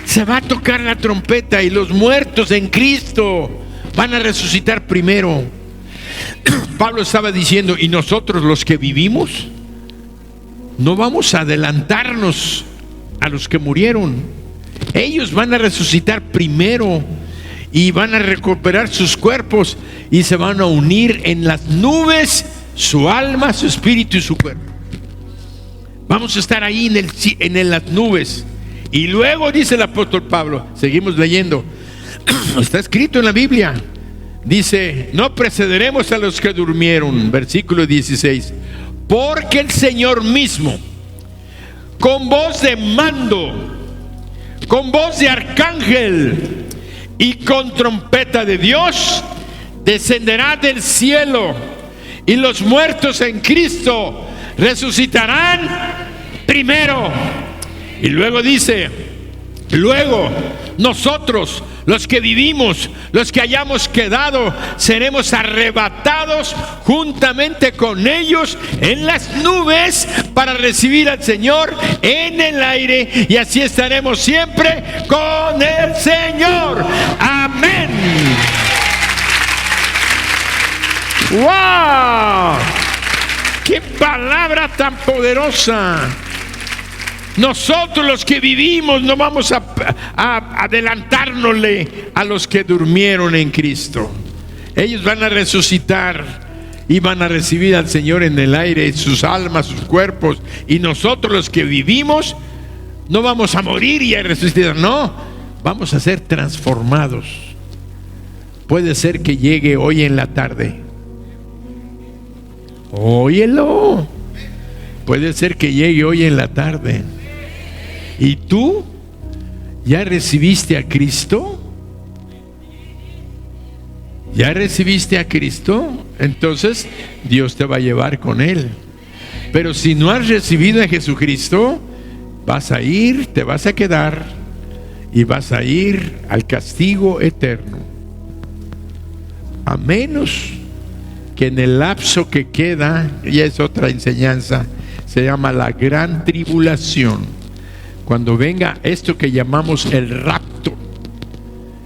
Se va a tocar la trompeta y los muertos en Cristo van a resucitar primero. Pablo estaba diciendo: y nosotros los que vivimos no vamos a adelantarnos a los que murieron. ellos van a resucitar primero y van a recuperar sus cuerpos y se van a unir en las nubes, su alma, su espíritu y su cuerpo. Vamos a estar ahí en las nubes. Y luego dice el apóstol Pablo, seguimos leyendo, está escrito en la Biblia, dice: no precederemos a los que durmieron, versículo 16, porque el Señor mismo, con voz de mando, con voz de arcángel y con trompeta de Dios, descenderá del cielo, y los muertos en Cristo resucitarán primero. Y luego dice: luego nosotros, los que vivimos, los que hayamos quedado, seremos arrebatados juntamente con ellos en las nubes para recibir al Señor en el aire, y así estaremos siempre con el Señor. Amén. ¡Wow! ¡Qué palabra tan poderosa! Nosotros los que vivimos no vamos a adelantárnosle a los que durmieron en Cristo. Ellos van a resucitar y van a recibir al Señor en el aire, sus almas, sus cuerpos. Y nosotros los que vivimos no vamos a morir y a resucitar, no, vamos a ser transformados. Puede ser que llegue hoy en la tarde. Óyelo. Puede ser que llegue hoy en la tarde. ¿Y tú ya recibiste a Cristo? ¿Ya recibiste a Cristo? Entonces Dios te va a llevar con Él. Pero si no has recibido a Jesucristo, vas a ir, te vas a quedar y vas a ir al castigo eterno. A menos que en el lapso que queda, ya es otra enseñanza, se llama la gran tribulación. Cuando venga esto que llamamos el rapto,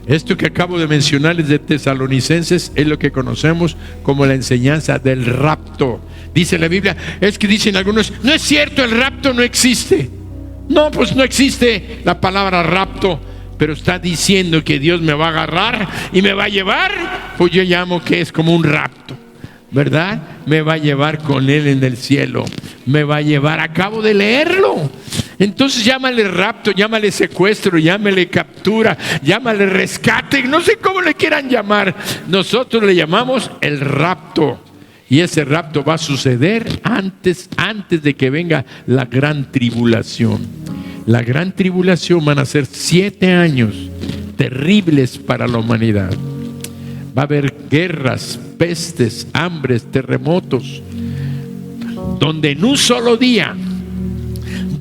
esto que acabo de mencionarles de Tesalonicenses, es lo que conocemos como la enseñanza del rapto. Dice la Biblia, es que dicen algunos, no es cierto, el rapto no existe. No, pues no existe la palabra rapto, pero está diciendo que Dios me va a agarrar y me va a llevar. Pues yo llamo que es como un rapto, ¿verdad? Me va a llevar con Él en el cielo, me va a llevar. Acabo de leerlo. Entonces llámale rapto, llámale secuestro, llámale captura, llámale rescate, no sé cómo le quieran llamar. Nosotros le llamamos el rapto. Y ese rapto va a suceder antes de que venga la gran tribulación. La gran tribulación van a ser 7 años terribles para la humanidad. Va a haber guerras, pestes, hambres, terremotos, donde en un solo día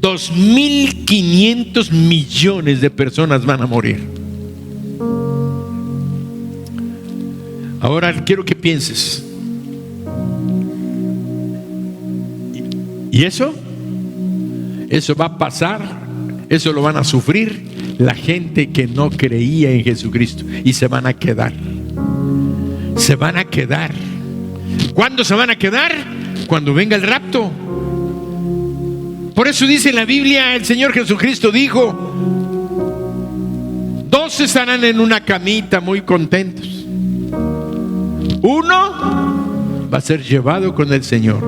2.500 millones de personas van a morir. Ahora quiero que pienses. ¿Y eso? Eso va a pasar, eso lo van a sufrir la gente que no creía en Jesucristo y se van a quedar. Se van a quedar. ¿Cuándo se van a quedar? Cuando venga el rapto. Por eso dice en la Biblia, el Señor Jesucristo dijo: 2 estarán en una camita muy contentos. Uno va a ser llevado con el Señor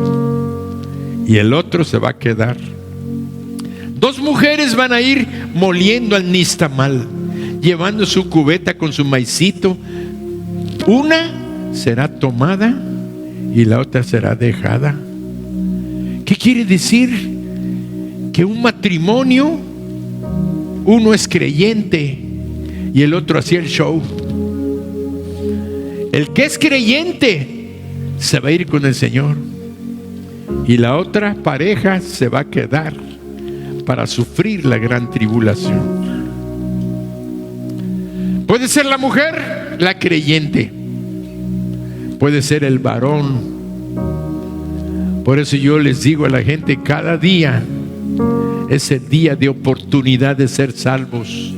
y el otro se va a quedar. 2 mujeres van a ir moliendo al nixtamal, llevando su cubeta con su maicito. Una será tomada y la otra será dejada. ¿Qué quiere decir? Que un matrimonio, uno es creyente y el otro hacía el show. El que es creyente se va a ir con el Señor y la otra pareja se va a quedar para sufrir la gran tribulación. Puede ser la mujer, la creyente, puede ser el varón. Por eso yo les digo a la gente, cada día es el día de oportunidad de ser salvos.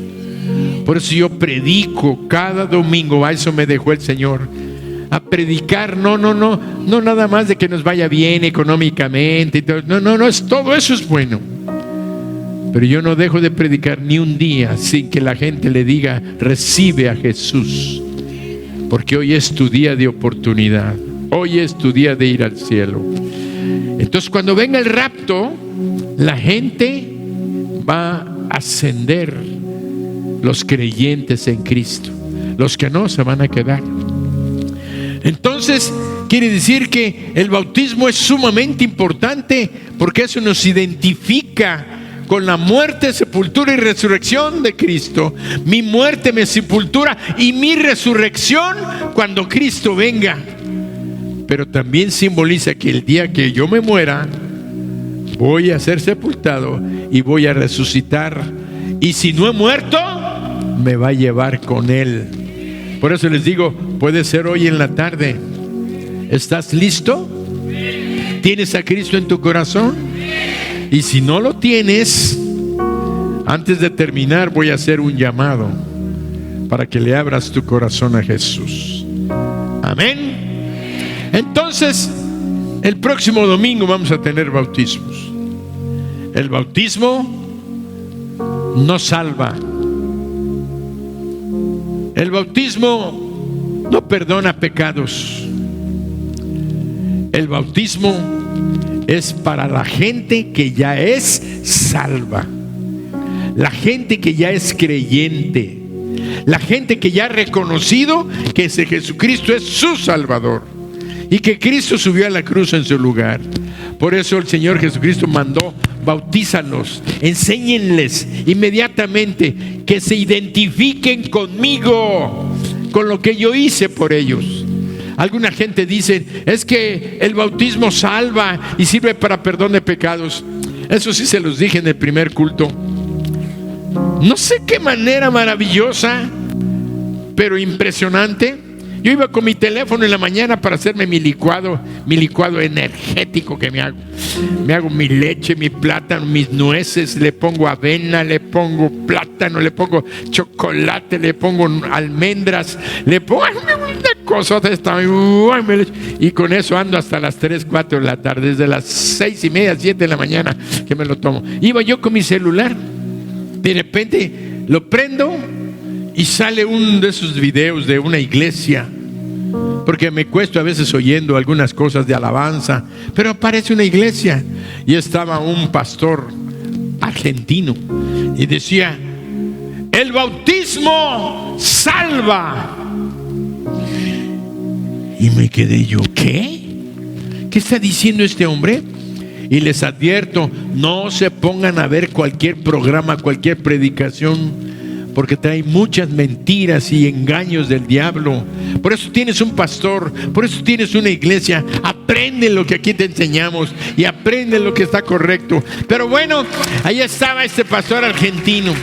Por eso yo predico cada domingo. A eso me dejó el Señor, a predicar. No nada más de que nos vaya bien económicamente. No, todo eso es bueno, Pero yo no dejo de predicar ni un día sin que la gente le diga: recibe a Jesús, porque hoy es tu día de oportunidad, hoy es tu día de ir al cielo. Entonces, cuando venga el rapto, la gente va a ascender, los creyentes en Cristo. Los que no, se van a quedar. Entonces, quiere decir que el bautismo es sumamente importante, porque eso nos identifica con la muerte, sepultura y resurrección de Cristo. Mi muerte, mi sepultura y mi resurrección cuando Cristo venga. Pero también simboliza que el día que yo me muera, voy a ser sepultado y voy a resucitar. Y si no he muerto, me va a llevar con Él. Por eso les digo, puede ser hoy en la tarde. ¿Estás listo? ¿Tienes a Cristo en tu corazón? Y si no lo tienes, antes de terminar voy a hacer un llamado para que le abras tu corazón a Jesús. Amén. Entonces, el próximo domingo vamos a tener bautismos. El bautismo no salva. El bautismo no perdona pecados. El bautismo es para la gente que ya es salva, la gente que ya es creyente, la gente que ya ha reconocido que ese Jesucristo es su Salvador y que Cristo subió a la cruz en su lugar. Por eso el Señor Jesucristo mandó: bautízalos, enséñenles inmediatamente que se identifiquen conmigo, con lo que yo hice por ellos. Alguna gente dice: es que el bautismo salva y sirve para perdón de pecados. Eso sí se los dije en el primer culto. No sé qué manera maravillosa, pero impresionante. Yo iba con mi teléfono en la mañana para hacerme mi licuado energético que me hago. Me hago mi leche, mi plátano, mis nueces, le pongo avena, le pongo plátano, le pongo chocolate, le pongo almendras, le pongo una cosa de esta. Y con eso ando hasta las 3, 4 de la tarde, desde las 6:30, 7 de la mañana que me lo tomo. Iba yo con mi celular, de repente lo prendo y sale uno de esos videos de una iglesia, porque me cuesto a veces oyendo algunas cosas de alabanza, pero aparece una iglesia y estaba un pastor argentino y decía: el bautismo salva. Y me quedé yo: ¿qué? ¿Qué está diciendo este hombre? Y les advierto, no se pongan a ver cualquier programa, cualquier predicación, porque trae muchas mentiras y engaños del diablo. Por eso tienes un pastor, por eso tienes una iglesia. Aprende lo que aquí te enseñamos y aprende lo que está correcto. Pero bueno, ahí estaba este pastor argentino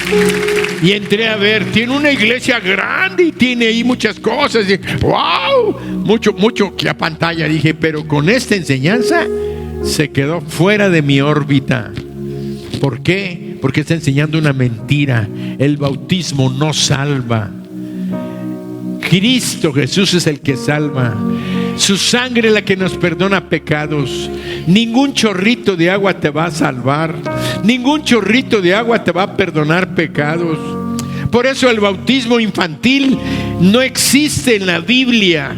y entré a ver. Tiene una iglesia grande y tiene ahí muchas cosas. Y, ¡wow! Mucho que a pantalla. Dije, pero con esta enseñanza se quedó fuera de mi órbita. ¿Por qué? Porque está enseñando una mentira. El bautismo no salva. Cristo Jesús es el que salva. Su sangre es la que nos perdona pecados. Ningún chorrito de agua te va a salvar. Ningún chorrito de agua te va a perdonar pecados. Por eso el bautismo infantil no existe en la Biblia.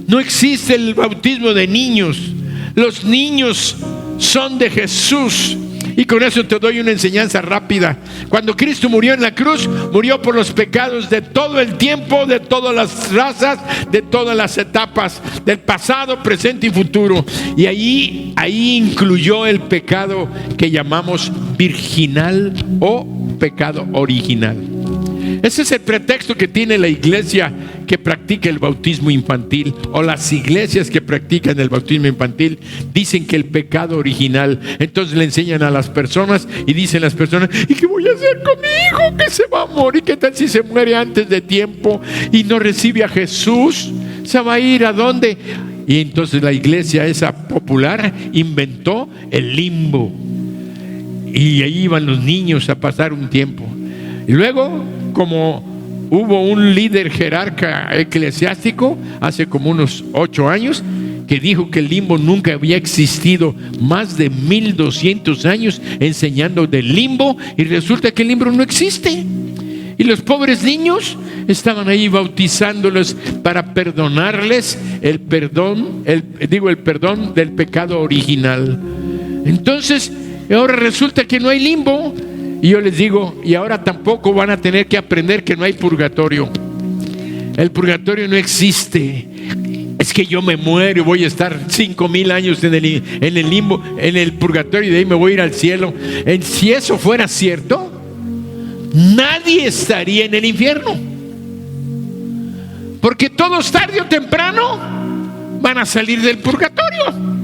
No existe el bautismo de niños. Los niños son de Jesús. Y con eso te doy una enseñanza rápida. Cuando Cristo murió en la cruz, murió por los pecados de todo el tiempo, de todas las razas, de todas las etapas, del pasado, presente y futuro. Y ahí incluyó el pecado que llamamos virginal o pecado original. Ese es el pretexto que tiene la iglesia que practica el bautismo infantil, o las iglesias que practican el bautismo infantil. Dicen que el pecado original. Entonces le enseñan a las personas y dicen las personas: ¿y qué voy a hacer con mi hijo que se va a morir? ¿Qué tal si se muere antes de tiempo y no recibe a Jesús? ¿Se va a ir a dónde? Y entonces la iglesia esa popular inventó el limbo. Y ahí iban los niños a pasar un tiempo. Y luego, como hubo un líder jerarca eclesiástico hace como unos 8 años que dijo que el limbo nunca había existido, más de 1200 años enseñando del limbo, y resulta que el limbo no existe. Y los pobres niños estaban ahí bautizándolos para perdonarles el perdón del pecado original. Entonces, ahora resulta que no hay limbo. Y yo les digo, y ahora tampoco van a tener que aprender que no hay purgatorio. El purgatorio no existe. Es que yo me muero y voy a estar 5000 años en el limbo, en el purgatorio, y de ahí me voy a ir al cielo. Si eso fuera cierto, nadie estaría en el infierno, porque todos tarde o temprano van a salir del purgatorio.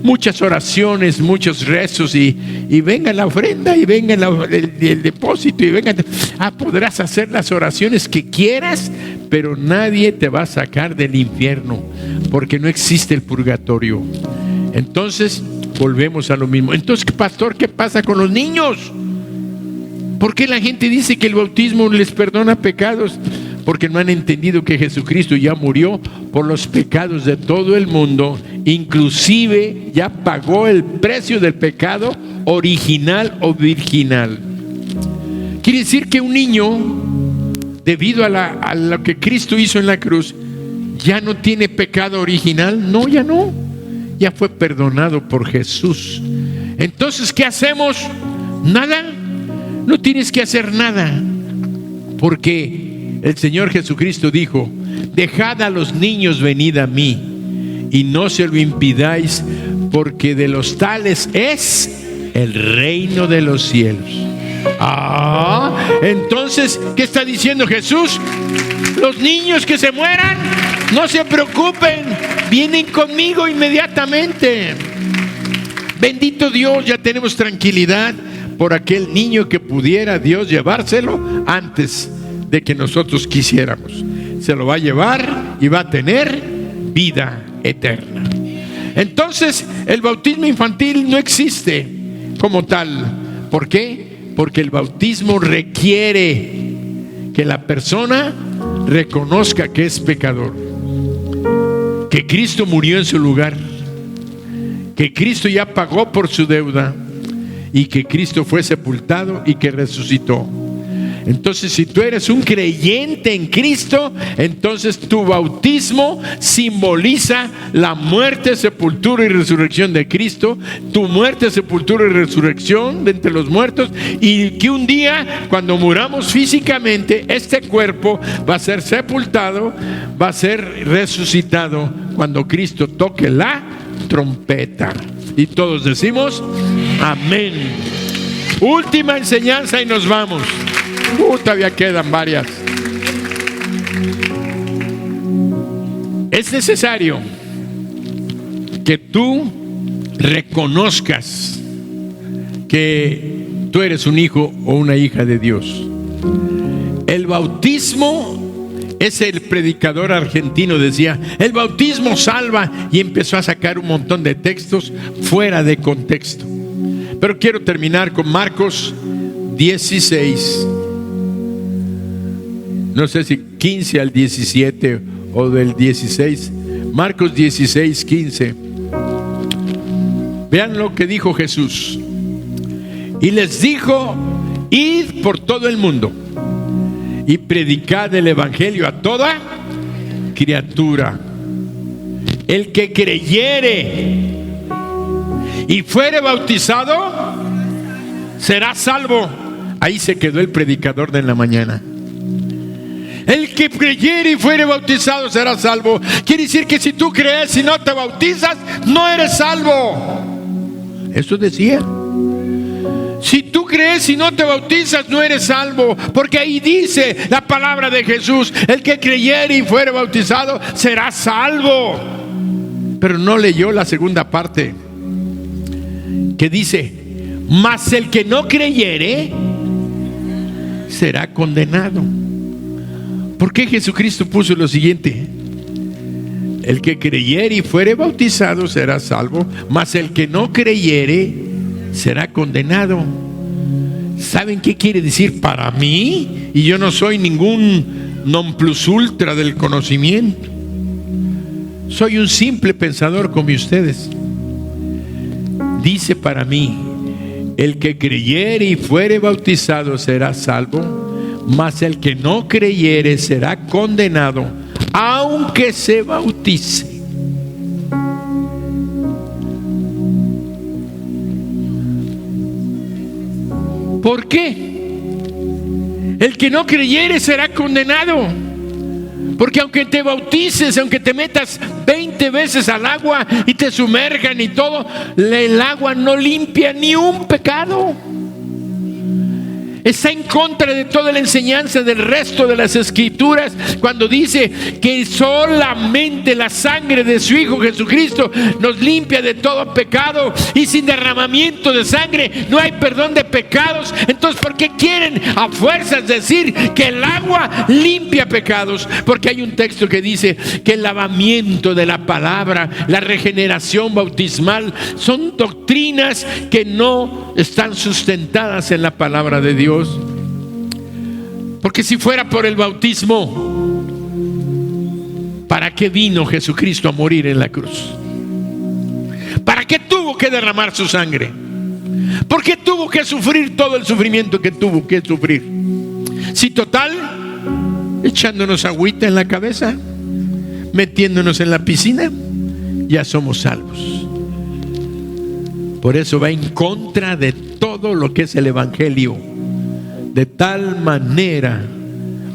Muchas oraciones, muchos rezos, y venga la ofrenda, y venga el depósito, y venga. Podrás hacer las oraciones que quieras, pero nadie te va a sacar del infierno, porque no existe el purgatorio. Entonces volvemos a lo mismo. Entonces, pastor, ¿qué pasa con los niños? ¿Por qué la gente dice que el bautismo les perdona pecados? Porque no han entendido que Jesucristo ya murió por los pecados de todo el mundo, inclusive ya pagó el precio del pecado original o virginal. Quiere decir que un niño, debido a lo que Cristo hizo en la cruz, ya no tiene pecado original. No, ya no. Ya fue perdonado por Jesús. Entonces, ¿qué hacemos? Nada. No tienes que hacer nada, porque el Señor Jesucristo dijo: dejad a los niños venid a mí, y no se lo impidáis, porque de los tales es el reino de los cielos. Entonces, ¿qué está diciendo Jesús? Los niños que se mueran, no se preocupen, vienen conmigo inmediatamente. Bendito Dios, ya tenemos tranquilidad por aquel niño que pudiera Dios llevárselo antes de que nosotros quisiéramos. Se lo va a llevar y va a tener vida eterna. Entonces, el bautismo infantil no existe como tal. ¿Por qué? Porque el bautismo requiere que la persona reconozca que es pecador, que Cristo murió en su lugar, que Cristo ya pagó por su deuda, y que Cristo fue sepultado y que resucitó. Entonces, si tú eres un creyente en Cristo, entonces tu bautismo simboliza la muerte, sepultura y resurrección de Cristo, tu muerte, sepultura y resurrección de entre los muertos, y que un día, cuando muramos físicamente, este cuerpo va a ser sepultado, va a ser resucitado cuando Cristo toque la trompeta. Y todos decimos amén. Última enseñanza y nos vamos. Todavía quedan varias. Es necesario que tú reconozcas que tú eres un hijo o una hija de Dios. El bautismo, el predicador argentino decía: el bautismo salva, y empezó a sacar un montón de textos fuera de contexto. Pero quiero terminar con Marcos 16. No sé si 15 al 17 o del 16. Marcos 16, 15. Vean lo que dijo Jesús. Y les dijo: id por todo el mundo y predicad el evangelio a toda criatura. El que creyere y fuere bautizado será salvo. Ahí se quedó el predicador de la mañana. El que creyere y fuere bautizado será salvo. Quiere decir que si tú crees y no te bautizas, no eres salvo. Eso decía. Si tú crees y no te bautizas, no eres salvo, porque ahí dice la palabra de Jesús: el que creyere y fuere bautizado será salvo. Pero no leyó la segunda parte, que dice: mas el que no creyere será condenado. ¿Por qué Jesucristo puso lo siguiente? El que creyere y fuere bautizado será salvo, mas el que no creyere será condenado. ¿Saben qué quiere decir para mí? Y yo no soy ningún non plus ultra del conocimiento. soy un simple pensador como ustedes. Dice para mí: el que creyere y fuere bautizado será salvo, mas el que no creyere será condenado, aunque se bautice. ¿Por qué? El que no creyere será condenado. Porque aunque te bautices, aunque te metas 20 veces al agua y te sumerjan y todo, el agua no limpia ni un pecado. Está en contra de toda la enseñanza del resto de las Escrituras cuando dice que solamente la sangre de su Hijo Jesucristo nos limpia de todo pecado, y sin derramamiento de sangre no hay perdón de pecados. Entonces, ¿por qué quieren a fuerzas decir que el agua limpia pecados? Porque hay un texto que dice que el lavamiento de la palabra, la regeneración bautismal, son doctrinas que no están sustentadas en la palabra de Dios. Porque si fuera por el bautismo, ¿para qué vino Jesucristo a morir en la cruz? ¿Para qué tuvo que derramar su sangre? ¿Por qué tuvo que sufrir todo el sufrimiento que tuvo que sufrir? Si total, echándonos agüita en la cabeza, metiéndonos en la piscina, ya somos salvos. Por eso va en contra de todo lo que es el evangelio. De tal manera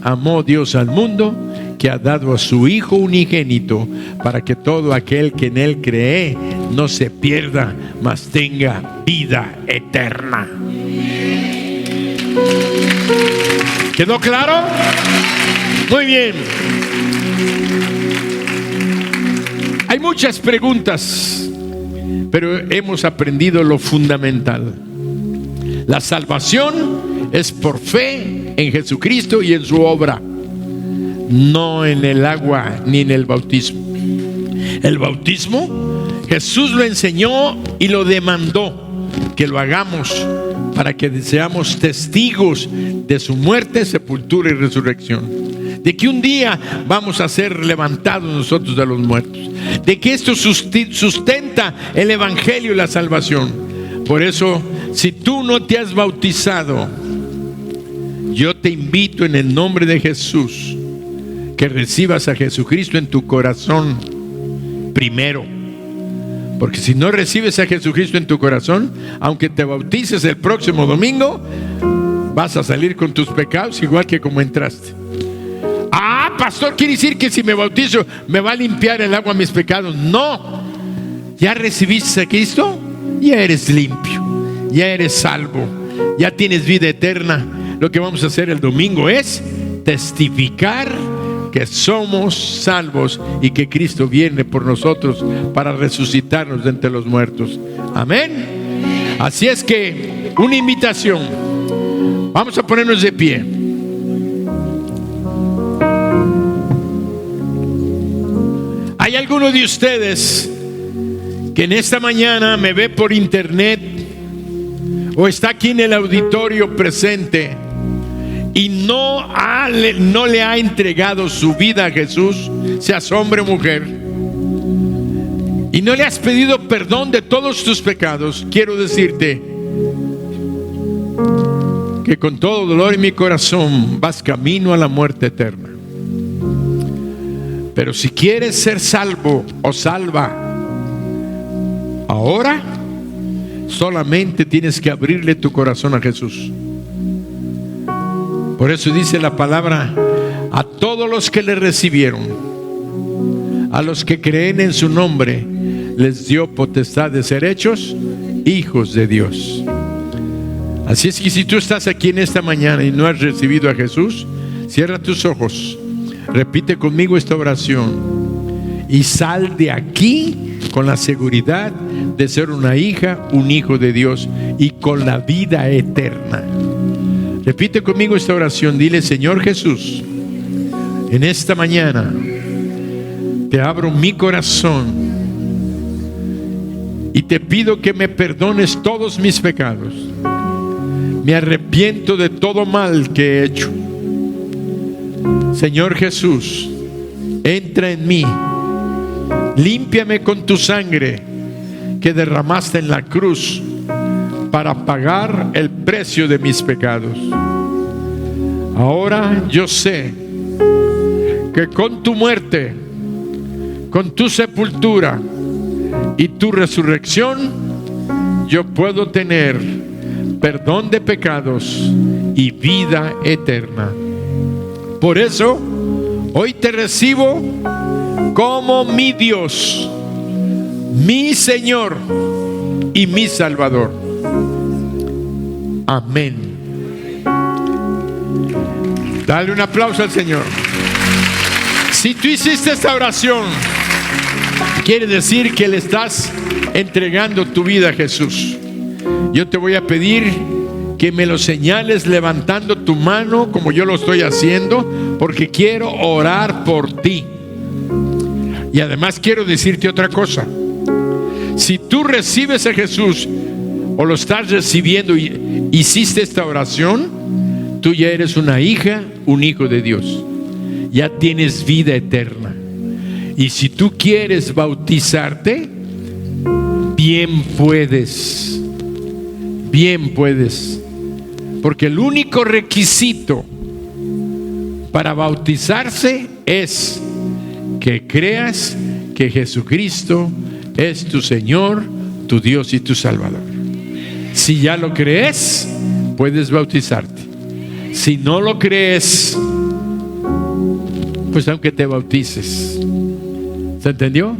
amó Dios al mundo, que ha dado a su Hijo unigénito, para que todo aquel que en él cree no se pierda, mas tenga vida eterna. ¿Quedó claro? Muy bien. Hay muchas preguntas, pero hemos aprendido lo fundamental. La salvación es por fe en Jesucristo y en su obra, no en el agua ni en el bautismo. El bautismo, Jesús lo enseñó y lo demandó que lo hagamos para que seamos testigos de su muerte, sepultura y resurrección. De que un día vamos a ser levantados nosotros de los muertos. De que esto sustenta el evangelio y la salvación. Por eso, si tú no te has bautizado, yo te invito en el nombre de Jesús que recibas a Jesucristo en tu corazón primero. Porque si no recibes a Jesucristo en tu corazón, aunque te bautices el próximo domingo, vas a salir con tus pecados igual que como entraste. Ah, pastor, ¿quiere decir que si me bautizo me va a limpiar el agua mis pecados? No. ¿Ya recibiste a Cristo? Ya eres limpio, ya eres salvo, ya tienes vida eterna. Lo que vamos a hacer el domingo es testificar que somos salvos y que Cristo viene por nosotros para resucitarnos de entre los muertos. Amén. Así es que una invitación. Vamos a ponernos de pie. ¿Hay alguno de ustedes que en esta mañana me ve por internet o está aquí en el auditorio presente y no le ha entregado su vida a Jesús, seas hombre o mujer, y no le has pedido perdón de todos tus pecados? Quiero decirte que con todo dolor en mi corazón vas camino a la muerte eterna. Pero si quieres ser salvo o salva ahora, solamente tienes que abrirle tu corazón a Jesús. Por eso dice la palabra: a todos los que le recibieron, a los que creen en su nombre, les dio potestad de ser hechos hijos de Dios. Así es que si tú estás aquí en esta mañana y no has recibido a Jesús, cierra tus ojos, repite conmigo esta oración y sal de aquí con la seguridad de ser una hija, un hijo de Dios y con la vida eterna. Repite conmigo esta oración. Dile: Señor Jesús, en esta mañana te abro mi corazón y te pido que me perdones todos mis pecados. Me arrepiento de todo mal que he hecho. Señor Jesús, entra en mí límpiame con tu sangre que derramaste en la cruz para pagar el precio de mis pecados. Ahora yo sé que con tu muerte, con tu sepultura y tu resurrección, yo puedo tener perdón de pecados y vida eterna. Por eso, hoy te recibo como mi Dios, mi Señor y mi Salvador. Amén. Dale un aplauso al Señor. Si tú hiciste esta oración, quiere decir que le estás entregando tu vida a Jesús. Yo te voy a pedir que me lo señales levantando tu mano como yo lo estoy haciendo, porque quiero orar por ti. Y además quiero decirte otra cosa. Si tú recibes a Jesús o lo estás recibiendo y hiciste esta oración, tú ya eres una hija, un hijo de Dios. Ya tienes vida eterna. Y si tú quieres bautizarte, bien puedes. Bien puedes. Porque el único requisito para bautizarse es que creas que Jesucristo es tu Señor, tu Dios y tu Salvador. Si ya lo crees, puedes bautizarte. Si no lo crees, pues aunque te bautices. ¿Se entendió?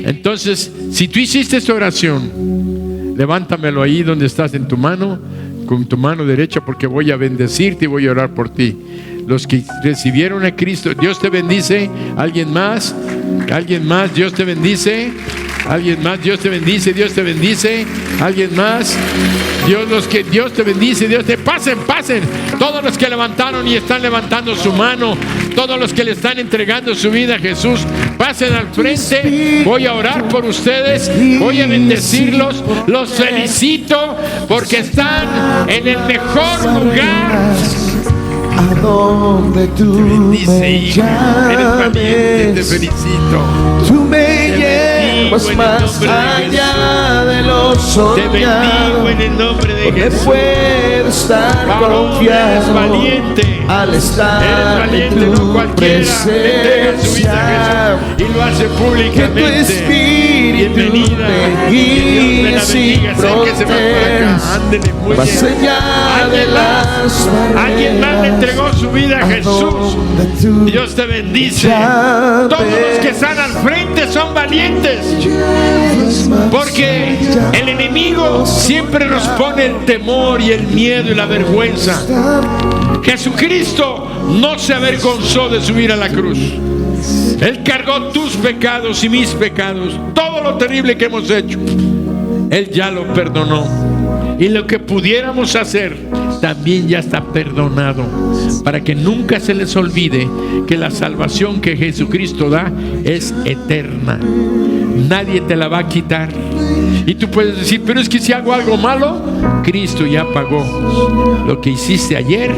Entonces, si tú hiciste esta oración, levántamelo ahí donde estás en tu mano, con tu mano derecha, porque voy a bendecirte y voy a orar por ti. Los que recibieron a Cristo, Dios te bendice. ¿Alguien más? ¿Alguien más? Dios te bendice. ¿Alguien más? Dios te bendice. Dios te bendice. ¿Alguien más? Dios te bendice. Dios te... Pasen. Todos los que levantaron y están levantando su mano, todos los que le están entregando su vida a Jesús, pasen al frente. Voy a orar por ustedes. Voy a bendecirlos. Los felicito porque están en el mejor lugar. A donde tú me llames, te felicito. Tú me llevas más allá de lo soñado. Te bendigo en el nombre de Jesús. Puedo estar confiado al estar en tu presencia, y lo hace públicamente. Que tu espíritu me guíe sin fronteras, más allá de las barreras. Alguien más le entregó su vida a Jesús. Dios te bendice. Todos los que están al frente son valientes, porque el enemigo siempre nos pone el temor y el miedo y la vergüenza. Jesucristo no se avergonzó de subir a la cruz. Él cargó tus pecados y mis pecados. Todo lo terrible que hemos hecho, Él ya lo perdonó. Y lo que pudiéramos hacer también ya está perdonado, para que nunca se les olvide que la salvación que Jesucristo da es eterna. Nadie te la va a quitar. Y tú puedes decir, pero es que si hago algo malo, Cristo ya pagó. Lo que hiciste ayer,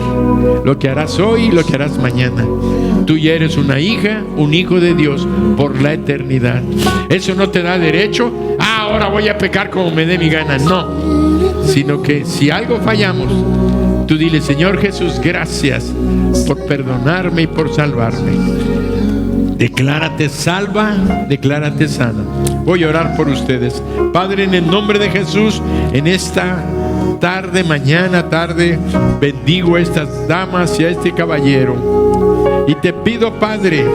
lo que harás hoy, lo que harás mañana. Tú ya eres una hija, un hijo de Dios por la eternidad. Eso no te da derecho, ahora voy a pecar como me dé mi gana. No, sino que si algo fallamos, tú dile, Señor Jesús, gracias por perdonarme y por salvarme. Declárate salva, declárate sana. Voy a orar por ustedes. Padre, en el nombre de Jesús, en esta tarde, mañana, tarde, bendigo a estas damas y a este caballero. Y te pido, Padre,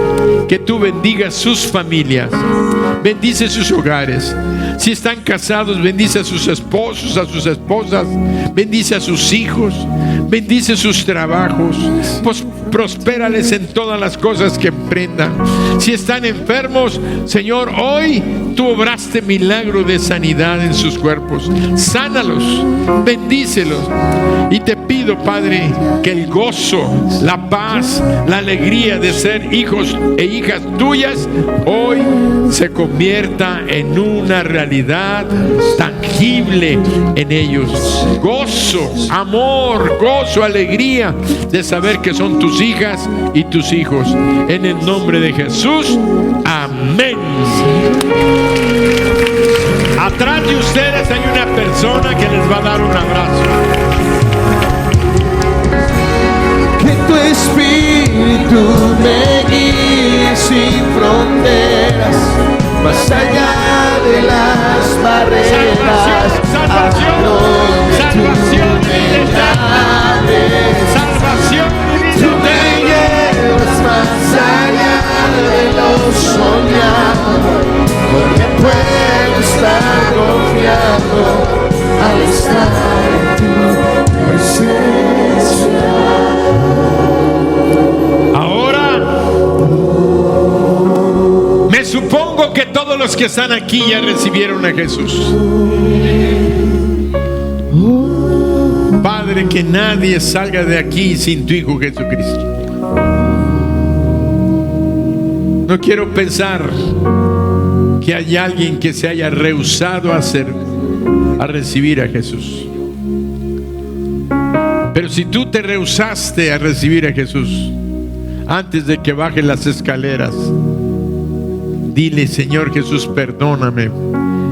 que tú bendigas sus familias, bendice sus hogares. Si están casados, bendice a sus esposos, a sus esposas, bendice a sus hijos, bendice sus trabajos, pues prospérales en todas las cosas que emprendan. Si están enfermos, Señor, hoy tú obraste milagro de sanidad en sus cuerpos. Sánalos, bendícelos. Y te pido, Padre, que el gozo, la paz, la alegría de ser hijos e hijas tuyas hoy se convierta en una realidad tangible en ellos. Gozo, amor, gozo, alegría de saber que son tus hijas y tus hijos. En el nombre de Jesús, amén. me guíes sin fronteras, más allá de las barreras. Salvación, salvación, Tú me llevas más allá de lo soñado, porque puedo estar confiado al estar en tu presencia. Ahora me supongo que todos los que están aquí ya recibieron a Jesús. Padre, que nadie salga de aquí sin tu Hijo Jesucristo. No quiero pensar que hay alguien que se haya rehusado a recibir a Jesús. Pero si tú te rehusaste a recibir a Jesús, antes de que baje las escaleras, dile: Señor Jesús, perdóname,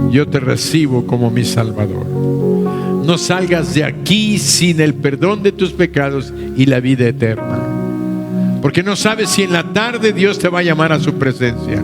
yo te recibo como mi Salvador. No salgas de aquí sin el perdón de tus pecados y la vida eterna, porque no sabes si en la tarde Dios te va a llamar a su presencia.